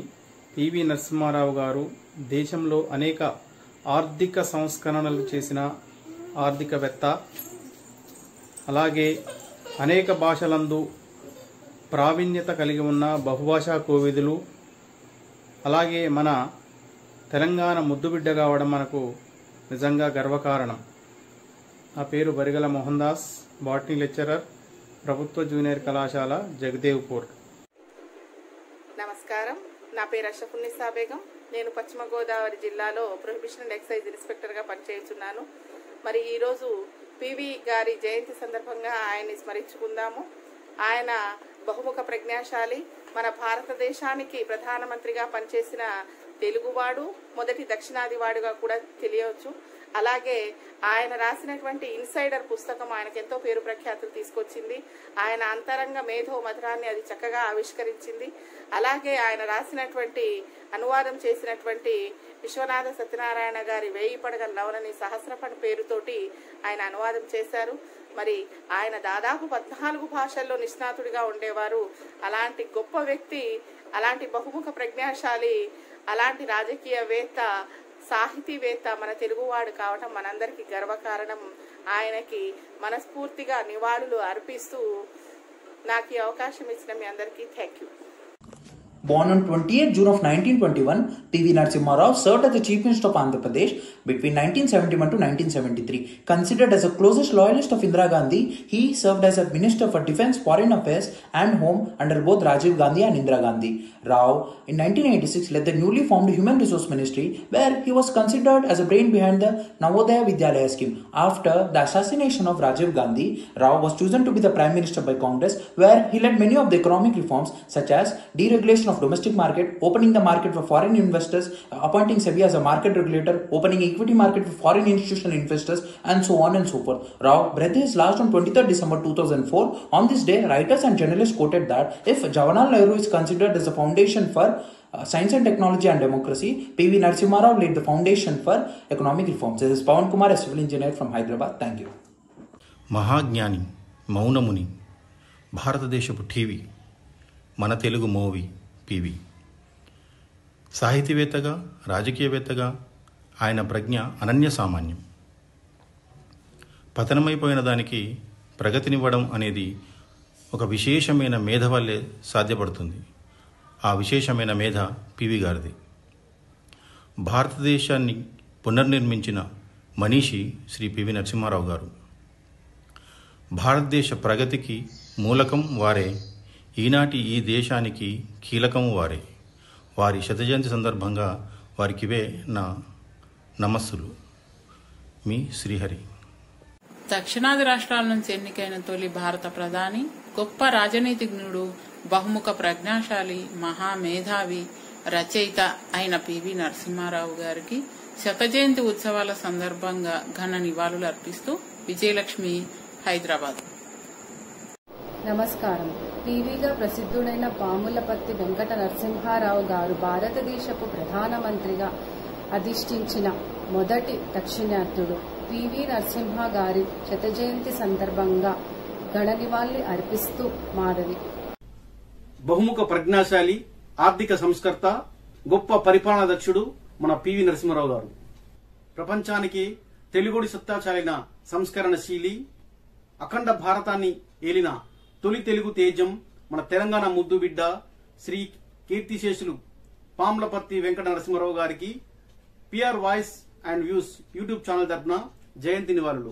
పివి నరసింహారావు గారు దేశంలో అనేక ఆర్థిక సంస్కరణలు చేసిన ఆర్థికవేత్త. అలాగే అనేక భాషలందు ప్రావీణ్యత కలిగి ఉన్న బహుభాషా కోవిదులు. అలాగే మన తెలంగాణ ముద్దుబిడ్డ కావడం మనకు నిజంగా గర్వకారణం. నా పేరు బరిగల మోహన్ దాస్, బాటనీ లెక్చరర్, ప్రభుత్వ జూనియర్ కళాశాల, జగదేవ్పూర్. నమస్కారం. నా పేరు అషఫున్నిసా బేగం. నేను పశ్చిమ గోదావరి జిల్లాలో ప్రొహిబిషన్ అండ్ ఎక్సైజ్ ఇన్స్పెక్టర్గా పనిచేస్తున్నాను. మరి ఈరోజు పివి గారి జయంతి సందర్భంగా ఆయన్ని స్మరించుకుందాము. ఆయన బహుముఖ ప్రజ్ఞాశాలి, మన భారతదేశానికి ప్రధానమంత్రిగా పనిచేసిన తెలుగువాడు, మొదటి దక్షిణాదివాడుగా కూడా తెలియవచ్చు. అలాగే ఆయన రాసినటువంటి ఇన్సైడర్ పుస్తకం ఆయనకు ఎంతో పేరు ప్రఖ్యాతులు తీసుకొచ్చింది. ఆయన అంతరంగ మేధో మధురాన్ని అది చక్కగా ఆవిష్కరించింది. అలాగే ఆయన రాసినటువంటి అనువాదం చేసినటువంటి విశ్వనాథ సత్యనారాయణ గారి 1000 పడగల నవలని సహస్రపణ పేరుతోటి ఆయన అనువాదం చేశారు. మరి ఆయన దాదాపు 14 భాషల్లో నిష్ణాతుడిగా ఉండేవారు. అలాంటి గొప్ప వ్యక్తి, అలాంటి బహుముఖ ప్రజ్ఞాశాలి, అలాంటి రాజకీయవేత్త, సాహితీవేత్త మన తెలుగువాడు కావటం మనందరికీ గర్వకారణం. ఆయనకి మనస్ఫూర్తిగా నివాళులు అర్పిస్తూ నాకు ఈ అవకాశం ఇచ్చిన మీ అందరికీ thank you. Born on 28 June of 1921, P.V. Narasimha Rao served as the Chief Minister of Andhra Pradesh between 1971 to 1973. Considered as the closest loyalist of Indira Gandhi, he served as a Minister for Defence, Foreign Affairs and Home under both Rajiv Gandhi and Indira Gandhi. Rao, in 1986, led the newly formed Human Resource Ministry, where he was considered as a brain behind the Navodaya Vidyalaya scheme. After the assassination of Rajiv Gandhi, Rao was chosen to be the Prime Minister by Congress, where he led many of the economic reforms such as deregulation of domestic market, opening the market for foreign investors, appointing SEBI as a market regulator, opening equity market for foreign institutional investors, and so on and so forth. Rao breathed his last on 23rd December 2004. On this day, writers and journalists quoted that if Jawaharlal Nehru is considered as a foundation for science and technology and democracy, P.V. Narasimha Rao laid the foundation for economic reforms. This is Pawan Kumar, a civil engineer from Hyderabad. Thank you. మహాజ్ఞాని, మౌనముని, భారతదేశపు TV, మన Telugu మోవి PV. సాహితీవేత్తగా, రాజకీయవేత్తగా ఆయన ప్రజ్ఞ అనన్య సామాన్యం. పతనమైపోయిన దానికి ప్రగతినివ్వడం అనేది ఒక విశేషమైన మేధ వల్లే సాధ్యపడుతుంది. ఆ విశేషమైన మేధ పివి గారిది. భారతదేశాన్ని పునర్నిర్మించిన మనీషి శ్రీ పివి నరసింహారావు గారు. భారతదేశ ప్రగతికి మూలకం వారే, ఈనాటి ఈ దేశానికి కీలకం వారే. వారి శతజయంతి సందర్భంగా వారికివే నా నమస్సులు. మీ శ్రీహరి. దక్షిణాది రాష్ట్రాల నుంచి ఎన్నికైన తొలి భారత ప్రధాని, గొప్ప రాజనీతిజ్ఞుడు, బహుముఖ ప్రజ్ఞాశాలి, మహామేధావి, రచయిత అయిన పివి నరసింహారావు గారికి శతజయంతి ఉత్సవాల సందర్భంగా ఘన నివాళులు అర్పిస్తూ విజయలక్ష్మి, హైదరాబాద్. నమస్కారం. టీవీగా ప్రసిద్ధుడైన పాములపర్తి వెంకట నరసింహారావు గారు భారతదేశపు ప్రధానమంత్రిగా అధిష్ఠించిన మొదటి దక్షిణాత్యుడు. పివి నరసింహ గారి శతజయంతి సందర్భంగా ఘన నివాళి అర్పిస్తూ మాధవి. బహుముఖ ప్రజ్ఞాశాలి, ఆర్థిక సంస్కర్త, గొప్ప పరిపాలనా దక్షుడు మన పివి నరసింహారావు గారు. ప్రపంచానికి తెలుగుడి సత్తా చాలిన సంస్కరణశీలి, అఖండ భారతాన్ని ఏలిన తొలి తెలుగు తేజం, మన తెలంగాణ ముద్దు బిడ్డ శ్రీ కీర్తిశేషులు పాములపర్తి వెంకట నరసింహారావు గారికి PR voice and views YouTube channel తరఫున జయంతి నివాళులు.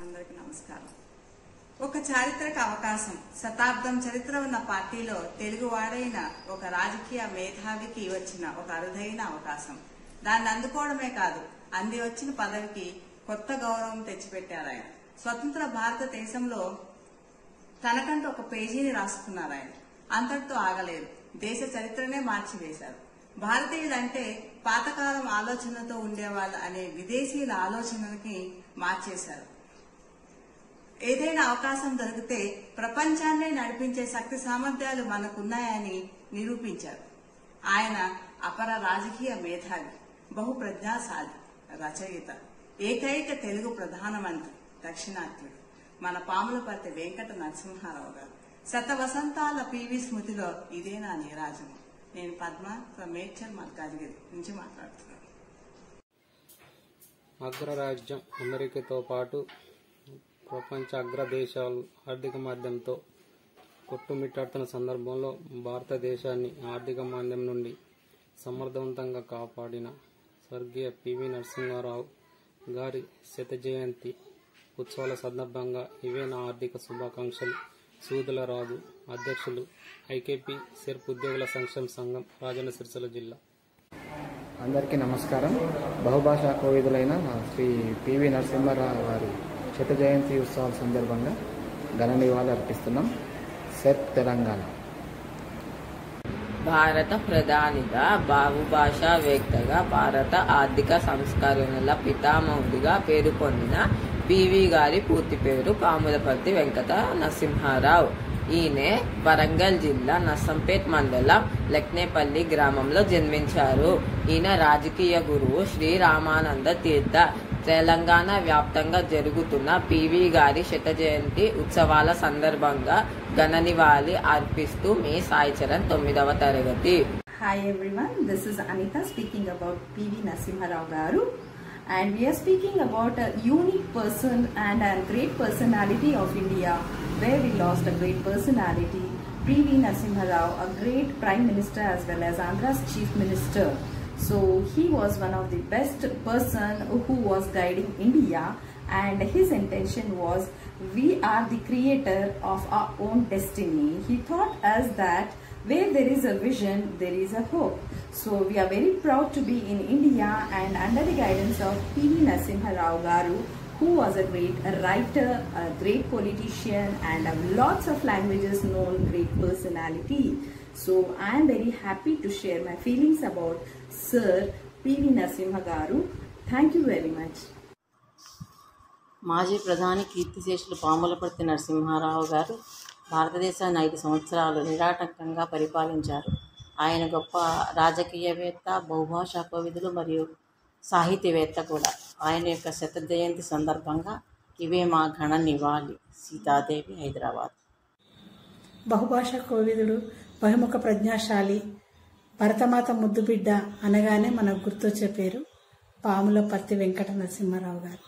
అందరికీ నమస్కారం. ఒక చారిత్రక అవకాశం. శతాబ్దం చరిత్ర ఉన్న పార్టీలో తెలుగువాడైన ఒక రాజకీయ మేధావికి వచ్చిన ఒక అరుదైన అవకాశం. దాన్ని అందుకోవడమే కాదు, అంది వచ్చిన పదవికి కొత్త గౌరవం తెచ్చిపెట్టారు ఆయన. స్వతంత్ర భారతదేశంలో తనకంటూ ఒక పేజీని రాసుకున్నారు ఆయన. అంతటితో ఆగలేదు, దేశ చరిత్రనే మార్చివేశారు. భారతీయులంటే పాతకాలం ఆలోచనలతో ఉండేవాళ్ళు అనే విదేశీయుల ఆలోచనలకి మార్చేశారు. ఏదైనా అవకాశం దొరికితే ప్రపంచాన్నే నడిపించే శక్తి సామర్థ్యాలు మనకున్నాయని నిరూపించారు. ఆయన అపర రాజకీయ మేధావి, బహుప్రజ్ఞాశాలి, రచయిత, ఏకైక తెలుగు ప్రధానమంత్రి, దక్షిణాత్యుడు మన పాములపర్తి వెంకట నరసింహారావు గారు. శత వసంతాల పివి స్మృతిలో ఇదే నా నీరాజనం. నేను పద్మ ఫ్రమ్ మేడ్చల్ మల్కాజ్గిరి నుంచి మాట్లాడుతున్నాను. అగ్రరాజ్యం అమెరికాతో పాటు ప్రపంచ అగ్రదేశాలు ఆర్థిక మాంద్యంతో కొట్టుమిట్టాడుతున్న సందర్భంలో భారతదేశాన్ని ఆర్థిక మాంద్యం నుండి సమర్థవంతంగా కాపాడిన స్వర్గీయ పివి నరసింహారావు గారి శత జయంతి ఉత్సవాల సందర్భంగా ఇవే నా ఆర్థిక శుభాకాంక్షలు. సూదుల రాజు, అధ్యక్షులు ఐకేపీ సెర్ప్ ఉద్యోగుల సంక్షేమ సంఘం, రాజన్న సిరిసిల్ల జిల్లా. అందరికీ నమస్కారం. బహుభాషా కోవిదులైన శ్రీ పివి నరసింహారావు గారి శత జయంతి ఉత్సవాల సందర్భంగా ఘన నివాళులు అర్పిస్తున్నాం. సెర్ప్ తెలంగాణ. భారత ప్రధానిగా, బహుభాషావేత్తగా, భారత ఆర్థిక సంస్కరణల పితామహుడిగా పేరు పొందిన పివి గారి పూర్తి పేరు పాములపర్తి వెంకట నరసింహారావు. ఈయన వరంగల్ జిల్లా నర్సంపేట్ మండలం లక్నేపల్లి గ్రామంలో జన్మించారు. ఈయన రాజకీయ గురువు శ్రీ రామానంద తీర్థ. తెలంగాణ వ్యాప్తంగా జరుగుతున్న పివి గారి శత జయంతి ఉత్సవాల సందర్భంగా ఘన నివాళి అర్పిస్తూ మీ సాయి చరణ్ 9వ తరగతి. Hi everyone, this is Anita speaking about PV Narasimha Rao Garu, and we are speaking about a unique person and a great personality of India, where we lost a great personality, PV Narasimha Rao, a great Prime Minister as well as Andhra's Chief Minister. So he was one of the best person who was guiding India, and his intention was we are the creator of our own destiny. He taught us that where there is a vision, there is a hope. So we are very proud to be in India and under the guidance of PV Narasimha Rao Garu, who was a great writer, a great politician, and lots of languages known, great personality. So I am very happy to share my feelings about Sir PV Narasimha Garu. Thank you very much. మాజీ ప్రధాని కీర్తిశేషులు పాములపర్తి నరసింహారావు గారు భారతదేశాన్ని 5 సంవత్సరాలు నిరాటంకంగా పరిపాలించారు. ఆయన గొప్ప రాజకీయవేత్త, బహుభాషా కోవిదులు మరియు సాహితీవేత్త కూడా. ఆయన యొక్క శత జయంతి సందర్భంగా ఇవే మా ఘన నివాళి. సీతాదేవి, హైదరాబాద్. బహుభాషా కోవిదుడు, బహుముఖ ప్రజ్ఞాశాలి, భరతమాత ముద్దుబిడ్డ అనగానే మనకు గుర్తొచ్చే పేరు పాములపర్తి వెంకట నరసింహారావు గారు.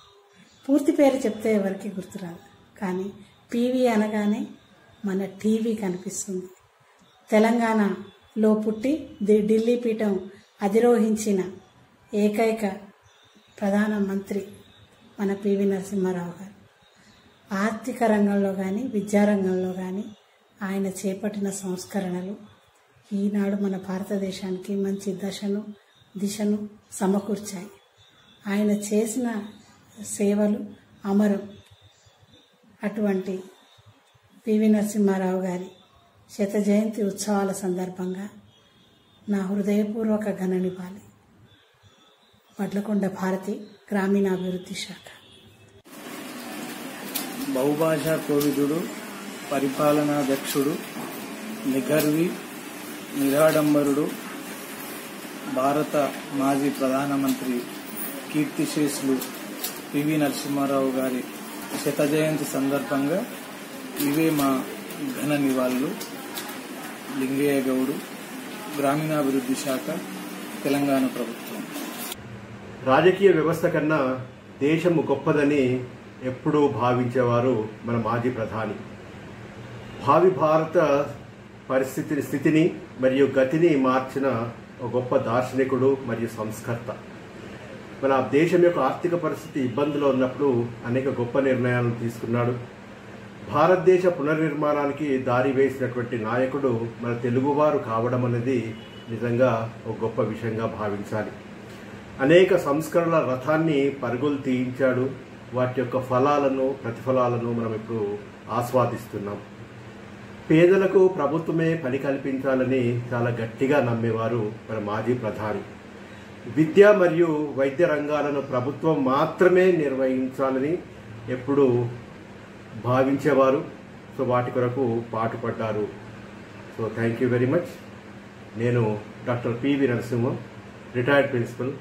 పూర్తి పేరు చెప్తే ఎవరికి గుర్తురాదు, కానీ పివి అనగానే మన టీవీ కనిపిస్తుంది. తెలంగాణలో పుట్టి ఢిల్లీ పీఠం అధిరోహించిన ఏకైక ప్రధానమంత్రి మన పివి నరసింహారావు గారు. ఆర్థిక రంగంలో కానీ, విద్యారంగంలో కానీ ఆయన చేపట్టిన సంస్కరణలు ఈనాడు మన భారతదేశానికి మంచి దిశను సమకూర్చాయి. ఆయన చేసిన సేవలు అమరం. అటువంటి పివి నరసింహారావు గారి శత జయంతి ఉత్సవాల సందర్భంగా నా హృదయపూర్వక ఘన నివాళి. వడ్లకొండ భారతి, గ్రామీణాభివృద్ధి శాఖ. బహుభాషా కోవిదుడు, పరిపాలనాధ్యక్షుడు, నిగర్వి, నిరాడంబరుడు, భారత మాజీ ప్రధానమంత్రి కీర్తిశేషులు పివి నరసింహారావు గారి శత జయంతి సందర్భంగా ఇవే మా ఘన నివాళులు. లింగయ్య గౌడు, గ్రామీణాభివృద్ధి శాఖ, తెలంగాణ ప్రభుత్వం. రాజకీయ వ్యవస్థ కన్నా దేశము గొప్పదని ఎప్పుడూ భావించేవారు మన మాజీ ప్రధాని. భావి భారత స్థితిని మరియు గతిని మార్చిన ఒక గొప్ప దార్శనికుడు మరియు సంస్కర్త. మన దేశం యొక్క ఆర్థిక పరిస్థితి ఇబ్బందులో ఉన్నప్పుడు అనేక గొప్ప నిర్ణయాలను తీసుకున్నాడు. భారతదేశ పునర్నిర్మాణానికి దారి వేసినటువంటి నాయకుడు మన తెలుగువారు కావడం అనేది నిజంగా ఒక గొప్ప విషయంగా భావించాలి. అనేక సంస్కరణల రథాన్ని పరుగులు తీయించాడు. వాటి యొక్క ప్రతిఫలాలను మనం ఇప్పుడు ఆస్వాదిస్తున్నాం. పేదలకు ప్రభుత్వమే పని కల్పించాలని చాలా గట్టిగా నమ్మేవారు మన మాజీ ప్రధాని. విద్య మరియు వైద్య రంగాలను ప్రభుత్వం మాత్రమే నిర్వహించాలని ఎప్పుడు భావించేవారు. సో వాటి కొరకు పాటుపడ్డారు. So thank you very much. నేను doctor PV Narasimham, retired principal,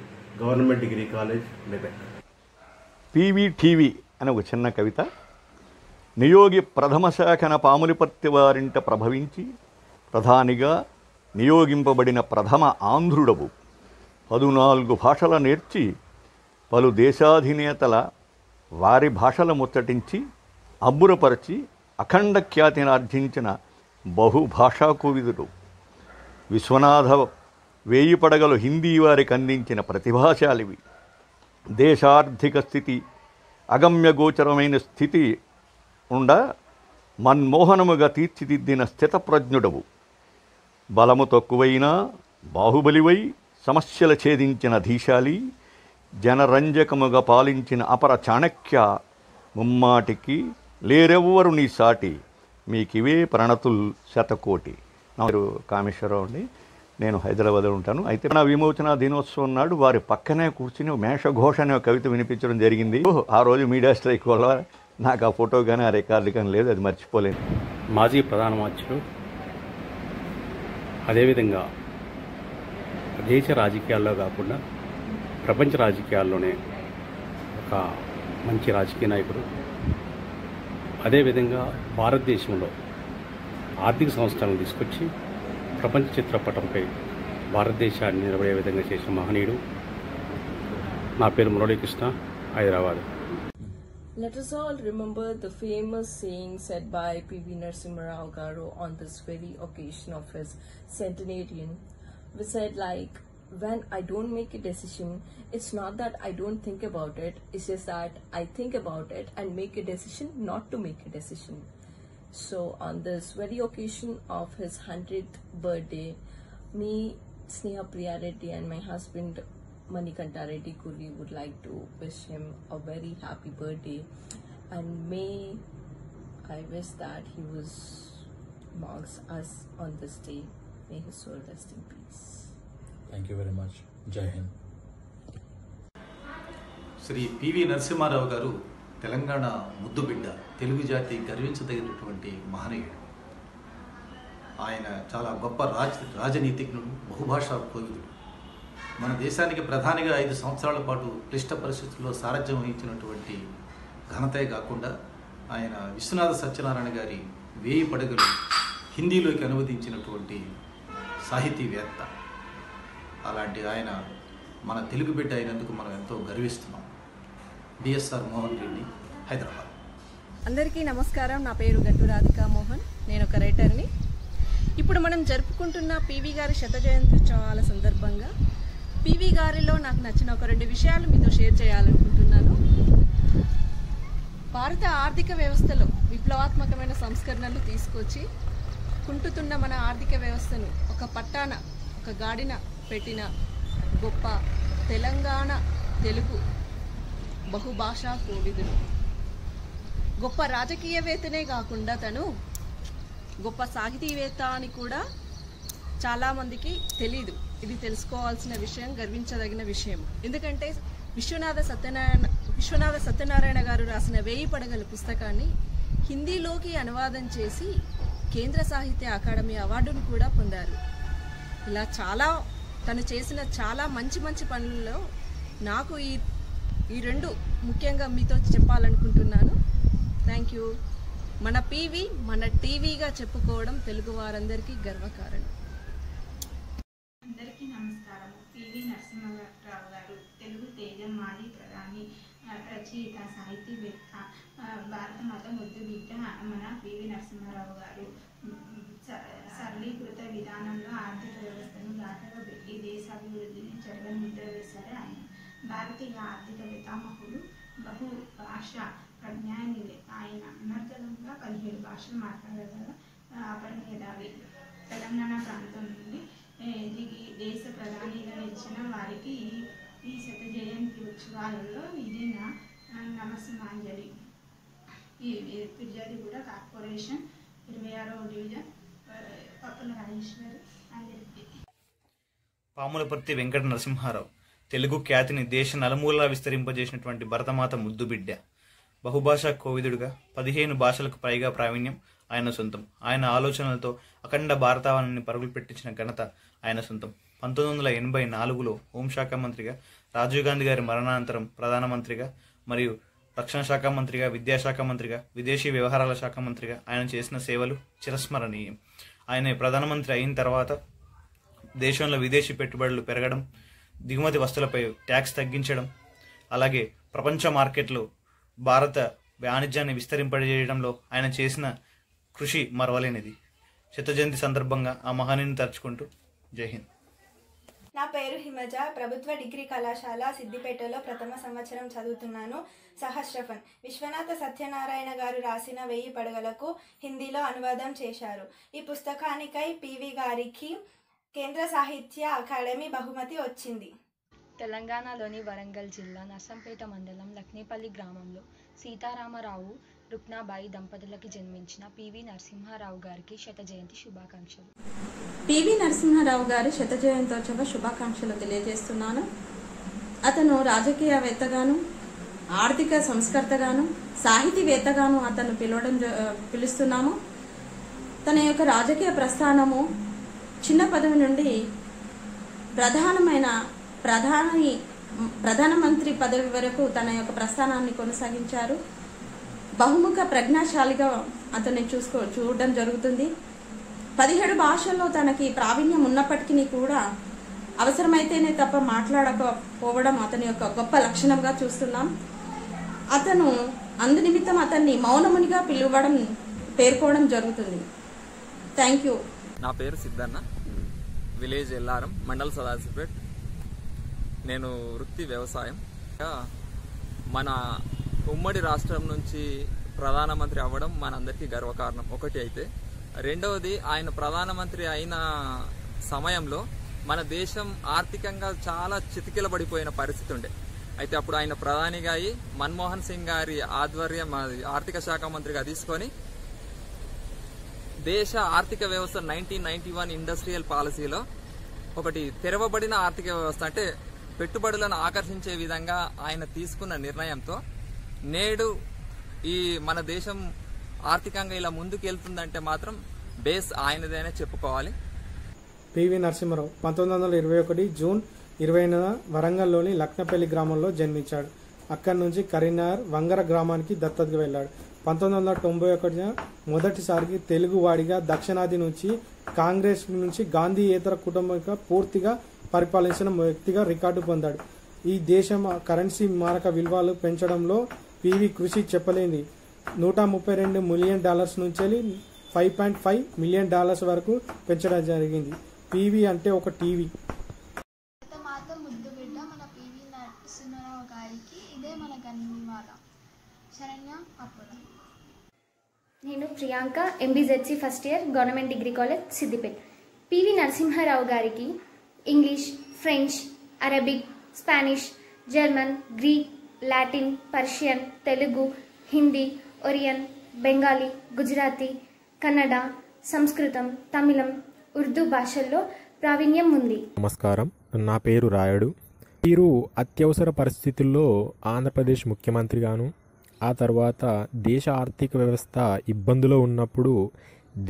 government degree college, Medak. TV అనే ఒక చిన్న కవిత. నియోగి ప్రథమ శాఖన పాములిపర్తి వారింట ప్రభవించి ప్రధానిగా నియోగింపబడిన ప్రథమ ఆంధ్రుడవు. 14 భాషల నేర్చి పలు దేశాధినేతల వారి భాషల ముచ్చటించి అబ్బురపరిచి అఖండ ఖ్యాతినార్జించిన బహుభాషా కోవిదుడు. విశ్వనాథ 1000 పడగలు హిందీ వారికి అందించిన ప్రతిభాశాలివి. దేశార్థిక స్థితి అగమ్యగోచరమైన స్థితి ఉండ మన్మోహనముగా తీర్చిదిద్దిన స్థితప్రజ్ఞుడవు. బలము తక్కువైనా బాహుబలివై సమస్యల ఛేదించిన ధీశాలి, జనరంజకముగా పాలించిన అపర చాణక్య, ముమ్మాటికి లేరెవ్వరు నీ సాటి, మీకివే ప్రణతుల్ శతకోటి. నా పేరు కామేశ్వరరావు అండి. నేను హైదరాబాద్లో ఉంటాను. అయితే నా విమోచన దినోత్సవం నాడు వారి పక్కనే కూర్చుని మేషఘోష అనే కవిత వినిపించడం జరిగింది. ఆ రోజు మీడియా స్ట్రైక్ వల్ల నాకు ఆ ఫోటో కానీ ఆ రికార్డు కానీ లేదు, అది మర్చిపోలేను. మాజీ ప్రధానమంత్రులు, అదేవిధంగా దేశ రాజకీయాల్లో కాకుండా ప్రపంచ రాజకీయాల్లోనే ఒక మంచి రాజకీయ నాయకుడు. అదేవిధంగా భారతదేశంలో ఆర్థిక సంస్కరణలు తీసుకొచ్చి ప్రపంచ చిత్రపటంపై భారతదేశాన్ని నిలబడే విధంగా చేసిన మహనీయుడు. నా పేరు Muralikrishna, Hyderabad. Let us all remember the famous saying said by P.V. Narasimha Rao Garu on this very occasion of his centenarian, which said like, when I don't make a decision, it's not that I don't think about it, it's just that I think about it and make a decision not to make a decision. So on this very occasion of his 100th birthday, me, Sneha Priya Reddy and my husband Manikanta Reddy Kurvi would like to wish him a very happy birthday, and may I wish that he was amongst us on this day. May his soul rest in peace. Thank you very much. Jai Hind. Shri PV Narasimha Rao గారు తెలంగాణ ముద్దుబిడ్డ, తెలుగు జాతి గర్వించదగినటువంటి మహనీయుడు. ఆయన చాలా గొప్ప రాజనీతిజ్ఞుడు, బహుభాషా కోవిదుడు. మన దేశానికి ప్రధానిగా 5 సంవత్సరాల పాటు క్లిష్ట పరిస్థితుల్లో సారథ్యం వహించినటువంటి ఘనతే కాకుండా ఆయన విశ్వనాథ సత్యనారాయణ గారి 1000 పడగలు హిందీలోకి అనువదించినటువంటి సాహితీవేత్త. అలాంటి ఆయన మన తెలుగు బిడ్డ అయినందుకు మనం ఎంతో గర్విస్తున్నాం. బిఎస్ఆర్ మోహన్ రెడ్డి, హైదరాబాద్. అందరికీ నమస్కారం. నా పేరు గట్టు రాధికా మోహన్. నేను ఒక రైటర్ని. ఇప్పుడు మనం జరుపుకుంటున్న పివి గారి శత జయంతి ఉత్సవాల సందర్భంగా పివి గారిలో నాకు నచ్చిన ఒక 2 విషయాలు మీతో షేర్ చేయాలనుకుంటున్నాను. భారత ఆర్థిక వ్యవస్థలో విప్లవాత్మకమైన సంస్కరణలు తీసుకొచ్చి కుంటుతున్న మన ఆర్థిక వ్యవస్థను ఒక గాడిన పెట్టిన గొప్ప తెలంగాణ తెలుగు బహుభాషా కోవిదుడు. గొప్ప రాజకీయవేత్తనే కాకుండా తను గొప్ప సాహితీవేత్త అని కూడా చాలామందికి తెలీదు. ఇది తెలుసుకోవాల్సిన విషయం, గర్వించదగిన విషయం. ఎందుకంటే విశ్వనాథ సత్యనారాయణ గారు రాసిన 1000 పడగల పుస్తకాన్ని హిందీలోకి అనువాదం చేసి కేంద్ర సాహిత్య అకాడమీ అవార్డును కూడా పొందారు. ఇలా తను చేసిన చాలా మంచి మంచి పనుల్లో నాకు ఈ 2 ముఖ్యంగా మీతో చెప్పాలనుకుంటున్నాను. Thank you. మన పివి మన టీవీగా చెప్పుకోవడం తెలుగు వారందరికీ గర్వకారణం. అందరికీ నమస్కారం. పివి నరసింహారావు గారు తెలుగు తేజం, మాజీ ప్రధాని, రచయిత, సాహితీవేత్త, భారత మాత ముద్దు బిడ్డ మన పివి నరసింహారావు గారు సరళీకృత విధానంలో ఆర్థిక వ్యవస్థను దాటగా పెట్టి దేశాభివృద్ధిని చెరగనిద్ర వేశారు ఆయన. భారతీయ ఆర్థిక పితామహుడు, బహు భాష ప్రజ్ఞానిధి. ఆయన అనర్గళంగా 17 భాషలు మాట్లాడగల అపర మేధావి. తెలంగాణ ప్రాంతం నుండి దిగి దేశ ప్రధానిగా నిలిచిన వారికి ఈ శత జయంతి ఉత్సవాలలో ఇదే నా నమస్సుమాంజలి. ఈ ఫిర్యాదిగూడ కార్పొరేషన్ 26వ డివిజన్, పక్కన రాజేశ్వరి. అందరికీ పాములపర్తి వెంకట నరసింహారావు తెలుగు ఖ్యాతిని దేశ నలుమూలలా విస్తరింపజేసినటువంటి భరతమాత ముద్దుబిడ్డ. బహుభాషా కోవిదుడుగా 15 భాషలకు పైగా ప్రావీణ్యం ఆయన సొంతం. ఆయన ఆలోచనలతో అఖండ భారతావనాన్ని పరుగులు పెట్టించిన ఘనత ఆయన సొంతం. 1984లో హోంశాఖ మంత్రిగా, రాజీవ్ గాంధీ గారి మరణానంతరం ప్రధానమంత్రిగా మరియు రక్షణ శాఖ మంత్రిగా, విద్యాశాఖ మంత్రిగా, విదేశీ వ్యవహారాల శాఖ మంత్రిగా ఆయన చేసిన సేవలు చిరస్మరణీయం. ఆయన ప్రధానమంత్రి అయిన తర్వాత దేశంలో విదేశీ పెట్టుబడులు పెరగడం, దిగుమతి వస్తువులపై ట్యాక్స్ తగ్గించడం, అలాగే ప్రపంచ మార్కెట్లో భారత వాణిజ్యాన్ని విస్తరింపజేయడంలో ఆయన చేసిన కృషి మరవలేనిది. శత జయంతి సందర్భంగా ఆ మహనీయుని తలుచుకుంటూ జై హింద్. నా పేరు హిమజ. ప్రభుత్వ డిగ్రీ కళాశాల సిద్దిపేటలో ప్రథమ సంవత్సరం చదువుతున్నాను. సహస్రఫన్ విశ్వనాథ సత్యనారాయణ గారు రాసిన 1000 పడగలకు హిందీలో అనువాదం చేశారు. ఈ పుస్తకానికై పివి గారికి కేంద్ర సాహిత్య అకాడమీ బహుమతి వచ్చింది. తెలంగాణలోని వరంగల్ జిల్లా నర్సంపేట మండలం లక్నేపల్లి గ్రామంలో సీతారామరావు రుక్నాబాయి దంపతులకి జన్మించిన పివి నరసింహారావు గారికి శత జయంతి శుభాకాంక్షలు. పివి నరసింహారావు గారి శత జయంతోత్సవ శుభాకాంక్షలు తెలియజేస్తున్నాను. అతను రాజకీయవేత్తగాను, ఆర్థిక సంస్కర్తగాను, సాహితీవేత్తగాను అతను పిలుస్తున్నాము. తన యొక్క రాజకీయ ప్రస్థానము చిన్న పదవి నుండి ప్రధానమంత్రి పదవి వరకు తన యొక్క ప్రస్థానాన్ని కొనసాగించారు. బహుముఖ ప్రజ్ఞాశాలిగా అతన్ని చూడడం జరుగుతుంది. 17 భాషల్లో తనకి ప్రావీణ్యం ఉన్నప్పటికీ కూడా అవసరమైతేనే తప్ప మాట్లాడకపోవడం అతని యొక్క గొప్ప లక్షణంగా చూస్తున్నాం. అతను అందునిమిత్తం అతన్ని మౌనమునిగా పేర్కోవడం జరుగుతుంది. Thank you. నా పేరు సిద్ధన్న, విలేజ్ ఎల్లారం, మండల్ సదాశివపేట్. నేను వృత్తి వ్యవసాయం. మన ఉమ్మడి రాష్ట్రం నుంచి ప్రధానమంత్రి అవ్వడం మనందరికీ గర్వకారణం ఒకటి. అయితే రెండవది, ఆయన ప్రధానమంత్రి అయిన సమయంలో మన దేశం ఆర్థికంగా చాలా చితికిలబడిపోయిన పరిస్థితి ఉండే. అయితే అప్పుడు ఆయన ప్రధానిగా అయి మన్మోహన్ సింగ్ గారి ఆధ్వర్యం ఆర్థిక శాఖ మంత్రిగా తీసుకొని దేశ ఆర్థిక వ్యవస్థ 1991 ఇండస్ట్రియల్ పాలసీలో ఒకటి తెరవబడిన ఆర్థిక వ్యవస్థ, అంటే పెట్టుబడులను ఆకర్షించే విధంగా ఆయన తీసుకున్న నిర్ణయంతో నేడు ఈ మన దేశం ఆర్థికంగా ఇలా ముందుకెళ్తుందంటే మాత్రం బేస్ ఆయనదేనే చెప్పుకోవాలి. పివి నరసింహారావు 1921 జూన్ 20న వరంగల్లోని లక్నపల్లి గ్రామంలో జన్మించాడు. అక్కడి నుంచి కరీంనగర్ వంగర గ్రామానికి దత్తతగా వెళ్ళాడు. 1991 మొదటిసారికి తెలుగువాడిగా దక్షిణాది నుంచి కాంగ్రెస్ నుంచి గాంధీయేతర కుటుంబంగా పూర్తిగా పరిపాలించిన వ్యక్తిగా రికార్డు పొందాడు. ఈ దేశం కరెన్సీ మారక విలువలు పెంచడంలో పివి కృషి చెప్పలేని. $132 మిలియన్ నుంచి $5.5 మిలియన్ వరకు పెంచడం జరిగింది. పివి అంటే ఒక టీవీ. మాత ముద్దు బిడ్డ మన పివి నరసింహారావు గారికి ఇదే మన గన్నిమాల. శరణ్య అప్పుల. నేను Priyanka, MBZC first year, government degree college Siddipet. PV Narasimha Rao గారికి English, French, Arabic, Spanish, German, Greek, Latin, Persian, Telugu, Hindi, Oriya, Bengali, Gujarati, Kannada, సంస్కృతం, తమిళం, ఉర్దూ భాషల్లో ప్రావీణ్యం ఉంది. నమస్కారం, నా పేరు రాయుడు. వీరు అత్యవసర పరిస్థితుల్లో ఆంధ్రప్రదేశ్ ముఖ్యమంత్రిగాను, ఆ తర్వాత దేశ ఆర్థిక వ్యవస్థ ఇబ్బందులో ఉన్నప్పుడు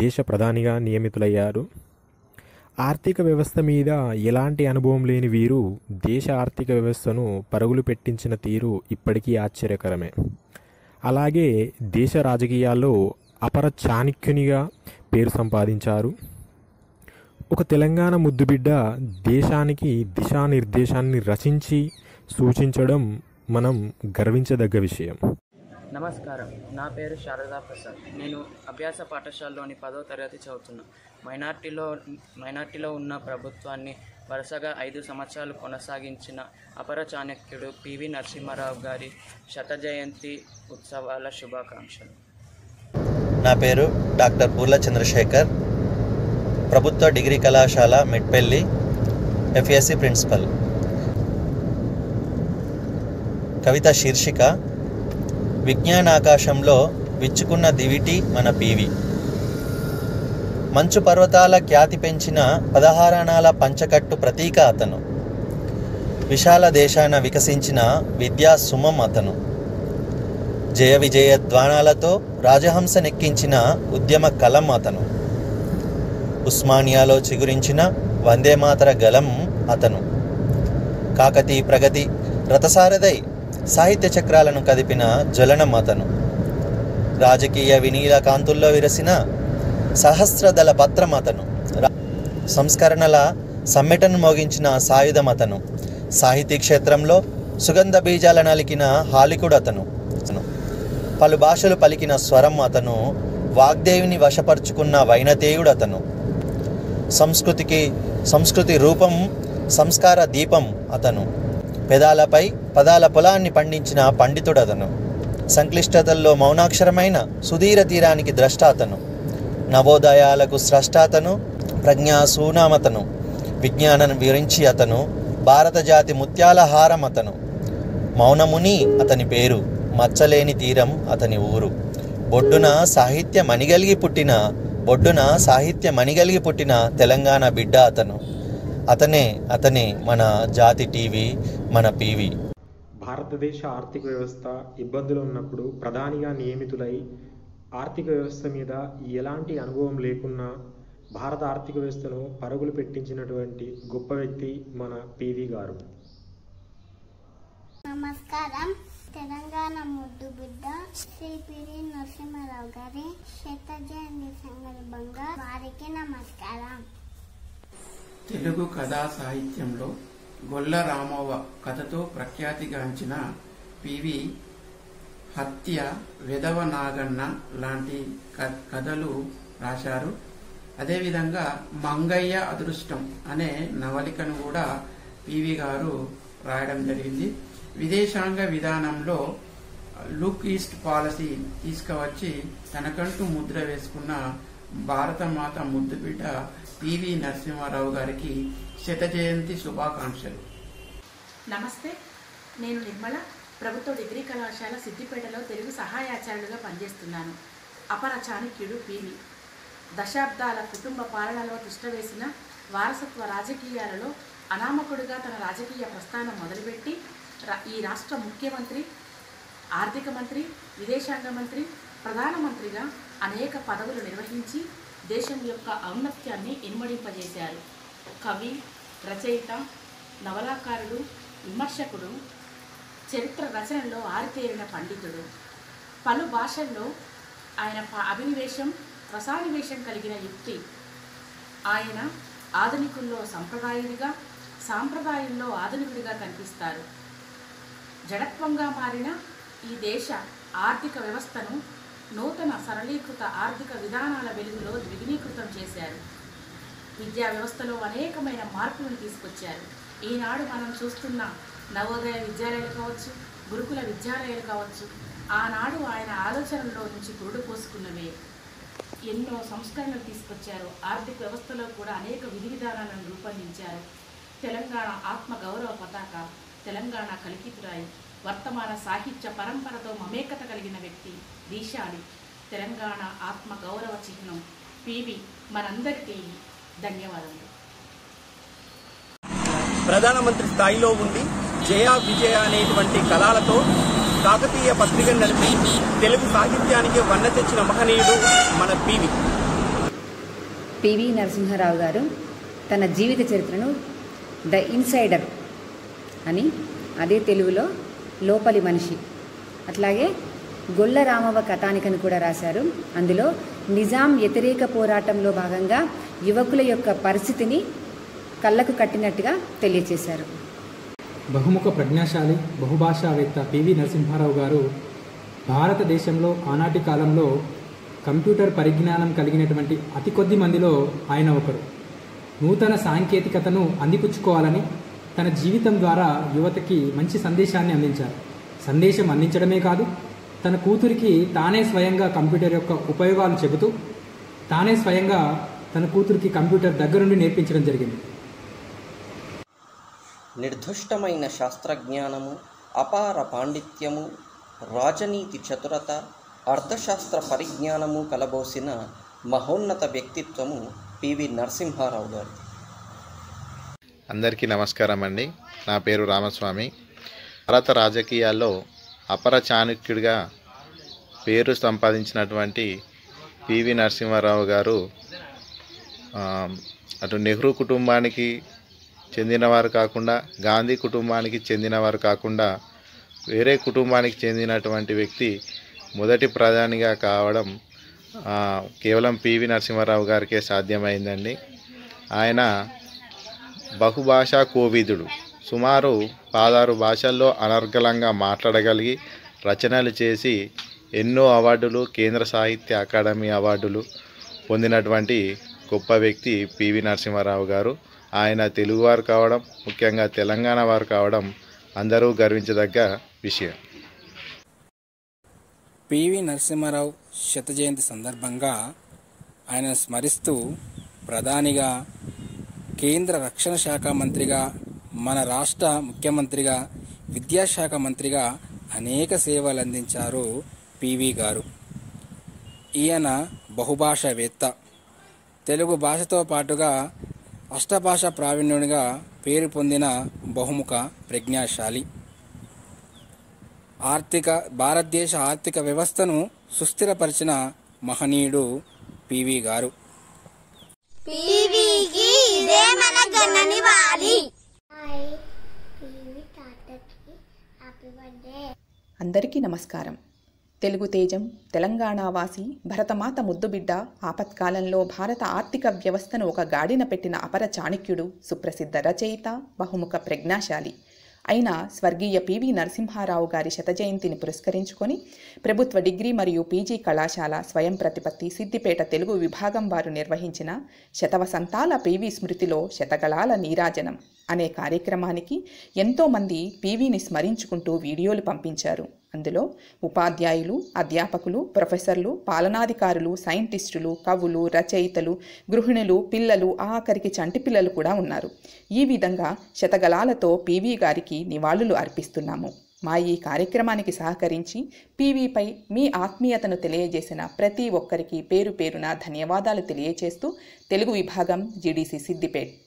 దేశ ప్రధానిగా నియమితులయ్యారు. ఆర్థిక వ్యవస్థ మీద ఎలాంటి అనుభవం లేని వీరు దేశ ఆర్థిక వ్యవస్థను పరుగులు పెట్టించిన తీరు ఇప్పటికీ ఆశ్చర్యకరమే. అలాగే దేశ రాజకీయాల్లో అపర చాణక్యునిగా పేరు సంపాదించారు. ఒక తెలంగాణ ముద్దుబిడ్డ దేశానికి దిశానిర్దేశాన్ని రచించి సూచించడం మనం గర్వించదగ్గ విషయం. నమస్కారం, నా పేరు శారదా ప్రసాద్. నేను అభ్యాస పాఠశాలలోని 10వ తరగతి చదువుతున్నా. మైనార్టీలో ఉన్న ప్రభుత్వాన్ని వరుసగా 5 సంవత్సరాలు కొనసాగించిన అపర చాణక్యుడు పివి నరసింహారావు గారి శత జయంతి ఉత్సవాల శుభాకాంక్షలు. నా పేరు డాక్టర్ పూర్ల చంద్రశేఖర్, ప్రభుత్వ డిగ్రీ కళాశాల మెట్పల్లి, FSC ప్రిన్సిపల్. కవిత శీర్షిక: విజ్ఞానాకాశంలో విచ్చుకున్న దివిటి మన పివి. మంచు పర్వతాల ఖ్యాతి పెంచిన 16 అణాల పంచకట్టు ప్రతీక అతను. విశాల దేశాన వికసించిన విద్యా సుమం అతను. జయ విజయ ధ్వానాలతో రాజహంస నెక్కించిన ఉద్యమ కలం అతను. ఉస్మానియాలో చిగురించిన వందేమాతర గలం అతను. కాకతీ ప్రగతి రథసారథై సాహిత్య చక్రాలను కదిపిన జ్వలనం అతను. రాజకీయ వినీల కాంతుల్లో విరసిన సహస్రదళ పత్రం అతను. సంస్కరణల సమ్మెటను మోగించిన సాయుధం అతను. సాహితీ క్షేత్రంలో సుగంధ బీజాలను అలికిన హాలికుడు అతను. పలు భాషలు పలికిన స్వరం అతను. వాగ్దేవిని వశపరుచుకున్న వైనతేయుడు అతను. సంస్కృతి రూపం సంస్కార దీపం అతను. పెదాలపై పదాల పొలాన్ని పండించిన పండితుడతను. సంక్లిష్టతల్లో మౌనాక్షరమైన సుధీర తీరానికి ద్రష్ట అతను. నవోదయాలకు స్రష్ట అతను. ప్రజ్ఞా సూనామతను. విజ్ఞానం విరించి అతను. భారత జాతి ముత్యాల హారం అతను. మౌనముని అతని పేరు. మచ్చలేని తీరం అతని ఊరు. బొడ్డున సాహిత్య మణిగలిగి పుట్టిన తెలంగాణ బిడ్డ అతను. అతనే మన జాతి టీవీ, మన పీవీ. భారతదేశ ఆర్థిక వ్యవస్థ ఇబ్బందులు ఉన్నప్పుడు ప్రధానిగా నియమితులై ఆర్థిక వ్యవస్థ మీద ఎలాంటి అనుభవం లేకున్నా భారత ఆర్థిక వ్యవస్థను పరుగులు పెట్టించినటువంటి గొప్ప వ్యక్తి మన పీవీ గారు. నమస్కారం. తెలంగాణ ముద్దు బిడ్డ శ్రీ పివి నరసింహారావు గారి శత జయంతి సందర్భంగా వారికి నమస్కారం. తెలుగు కథా సాహిత్యంలో గొల్ల రామవ్వ కథతో ప్రఖ్యాతిగాంచిన పివి హత్య, వెధవ నాగన్న లాంటి కథలు రాశారు. అదేవిధంగా మంగయ్య అదృష్టం అనే నవలికను కూడా పివి గారు రాయడం జరిగింది. విదేశాంగ విధానంలో లుక్ ఈస్ట్ పాలసీ తీసుకువచ్చి తనకంటూ ముద్ర వేసుకున్న భారత మాత ముద్దుబిడ్డ పివి నరసింహారావు గారికి శత జయంతి శుభాకాంక్షలు. నమస్తే, నేను నిర్మల. ప్రభుత్వ డిగ్రీ కళాశాల సిద్దిపేటలో తెలుగు సహాయాచార్యులుగా పనిచేస్తున్నాను. అపర చాణక్యుడు పివి దశాబ్దాల కుటుంబ పాలనలో తిష్టవేసిన వారసత్వ రాజకీయాలలో అనామకుడిగా తన రాజకీయ ప్రస్థానం మొదలుపెట్టి ఈ రాష్ట్ర ముఖ్యమంత్రి, ఆర్థిక మంత్రి, విదేశాంగ మంత్రి, ప్రధానమంత్రిగా అనేక పదవులు నిర్వహించి దేశం యొక్క ఔన్నత్యాన్ని ఇనుమడింపజేశారు. కవి, రచయిత, నవలాకారుడు, విమర్శకుడు, చరిత్ర రచనలో ఆరితేరిన పండితుడు. పలు భాషల్లో ఆయన అభినివేశం, రసానివేశం కలిగిన యుక్తి. ఆయన ఆధునికుల్లో సంప్రదాయుడిగా, సాంప్రదాయంలో ఆధునికుడిగా కనిపిస్తారు. జడత్వంగా మారిన ఈ దేశ ఆర్థిక వ్యవస్థను నూతన సరళీకృత ఆర్థిక విధానాల వెలుగులో ద్విగుణీకృతం చేశారు. విద్యా వ్యవస్థలో అనేకమైన మార్పులను తీసుకొచ్చారు. ఈనాడు మనం చూస్తున్న నవోదయ విద్యాలయాలు కావచ్చు, గురుకుల విద్యాలయాలు కావచ్చు, ఆనాడు ఆయన ఆలోచనల్లో నుంచి పురుడు పోసుకున్నవే. ఎన్నో సంస్కరణలు తీసుకొచ్చారు. ఆర్థిక వ్యవస్థలో కూడా అనేక విధి విధానాలను రూపొందించారు. తెలంగాణ ఆత్మ గౌరవ పతాక, తెలంగాణ కలికితురాయి, వర్తమాన సాహిత్య పరంపరతో మమేకత కలిగిన వ్యక్తి, దీశాలి, తెలంగాణ ఆత్మ గౌరవ చిహ్నం పివి. మనందరికీ ధన్యవాదాలు. ప్రధానమంత్రి స్థాయిలో ఉండి జయ విజయ అనేటువంటి కళాలతో కాకతీయ పత్రికను నడిపి తెలుగు సాహిత్యానికి వన్న తెచ్చిన మహనీయుడు మన పివి నరసింహారావు గారు తన జీవిత చరిత్రను ద ఇన్సైడర్ అని, అదే తెలుగులో లోపలి మనిషి, అట్లాగే గొల్ల రామవ్వ కథానికను కూడా రాశారు. అందులో నిజాం వ్యతిరేక పోరాటంలో భాగంగా యువకుల యొక్క పరిస్థితిని కళ్ళకు కట్టినట్టుగా తెలియచేశారు. బహుముఖ ప్రజ్ఞాశాలి, బహుభాషావేత్త పివి నరసింహారావు గారు భారతదేశంలో ఆనాటి కాలంలో కంప్యూటర్ పరిజ్ఞానం కలిగినటువంటి అతి కొద్ది మందిలో ఆయన ఒకరు. నూతన సాంకేతికతను అందిపుచ్చుకోవాలని తన జీవితం ద్వారా యువతకి మంచి సందేశాన్ని అందించారు. సందేశం అందించడమే కాదు, తన కూతురికి తానే స్వయంగా కంప్యూటర్ యొక్క ఉపయోగాలు చెబుతూ తానే స్వయంగా తన కూతురికి కంప్యూటర్ దగ్గరుండి నేర్పించడం జరిగింది. నిర్దుష్టమైన శాస్త్రజ్ఞానము, అపార పాండిత్యము, రాజనీతి చతురత, అర్థశాస్త్ర పరిజ్ఞానము కలబోసిన మహోన్నత వ్యక్తిత్వము పివి నరసింహారావు గారు. అందరికీ నమస్కారం అండి. నా పేరు రామస్వామి. భారత రాజకీయాల్లో అపర చాణక్యుడిగా పేరు సంపాదించినటువంటి పివి నరసింహారావు గారు అటు నెహ్రూ కుటుంబానికి చెందినవారు కాకుండా, గాంధీ కుటుంబానికి చెందినవారు కాకుండా వేరే కుటుంబానికి చెందినటువంటి వ్యక్తి మొదటి ప్రధానిగా కావడం కేవలం పివి నరసింహారావు గారికే సాధ్యమైందండి. ఆయన బహుభాషా కోవిదుడు. సుమారు 16 భాషల్లో అనర్గళంగా మాట్లాడగలిగి రచనలు చేసి ఎన్నో అవార్డులు, కేంద్ర సాహిత్య అకాడమీ అవార్డులు పొందినటువంటి గొప్ప వ్యక్తి పివి నరసింహారావు గారు. ఆయన తెలుగువారు కావడం, ముఖ్యంగా తెలంగాణ వారు కావడం అందరూ గర్వించదగ్గ విషయం. పివి నరసింహారావు శత జయంతి సందర్భంగా ఆయనను స్మరిస్తూ ప్రధానిగా, కేంద్ర రక్షణ శాఖ మంత్రిగా, మన రాష్ట్ర ముఖ్యమంత్రిగా, విద్యాశాఖ మంత్రిగా అనేక సేవలు అందించారు పివి గారు. ఈయన బహుభాషావేత్త, తెలుగు భాషతో పాటుగా అష్టభాష ప్రావీణ్యునిగా పేరు పొందిన బహుముఖ ప్రజ్ఞాశాలి. భారతదేశ ఆర్థిక వ్యవస్థను సుస్థిరపరిచిన మహనీయుడు పివి గారు. అందరికీ నమస్కారం. తెలుగు తేజం, తెలంగాణవాసి, భరతమాత ముద్దుబిడ్డ, ఆపత్కాలంలో భారత ఆర్థిక వ్యవస్థను ఒక గాడిన పెట్టిన అపర చాణక్యుడు, సుప్రసిద్ధ రచయిత, బహుముఖ ప్రజ్ఞాశాలి అయిన స్వర్గీయ పివి నరసింహారావు గారి శత జయంతిని పురస్కరించుకొని ప్రభుత్వ డిగ్రీ మరియు పీజీ కళాశాల స్వయం ప్రతిపత్తి సిద్దిపేట తెలుగు విభాగం వారు నిర్వహించిన శతవసంతాల పివి స్మృతిలో శతగళాల నీరాజనం అనే కార్యక్రమానికి ఎంతోమంది పివిని స్మరించుకుంటూ వీడియోలు పంపించారు. అందులో ఉపాధ్యాయులు, అధ్యాపకులు, ప్రొఫెసర్లు, పాలనాధికారులు, సైంటిస్టులు, కవులు, రచయితలు, గృహిణులు, పిల్లలు, ఆఖరికి చంటి పిల్లలు కూడా ఉన్నారు. ఈ విధంగా శతగళాలతో పివి గారికి నివాళులు అర్పిస్తున్నాము. మా ఈ కార్యక్రమానికి సహకరించి పివిపై మీ ఆత్మీయతను తెలియజేసిన ప్రతి ఒక్కరికి పేరు పేరున ధన్యవాదాలు తెలియజేస్తూ తెలుగు విభాగం జీడీసీ సిద్దిపేట్.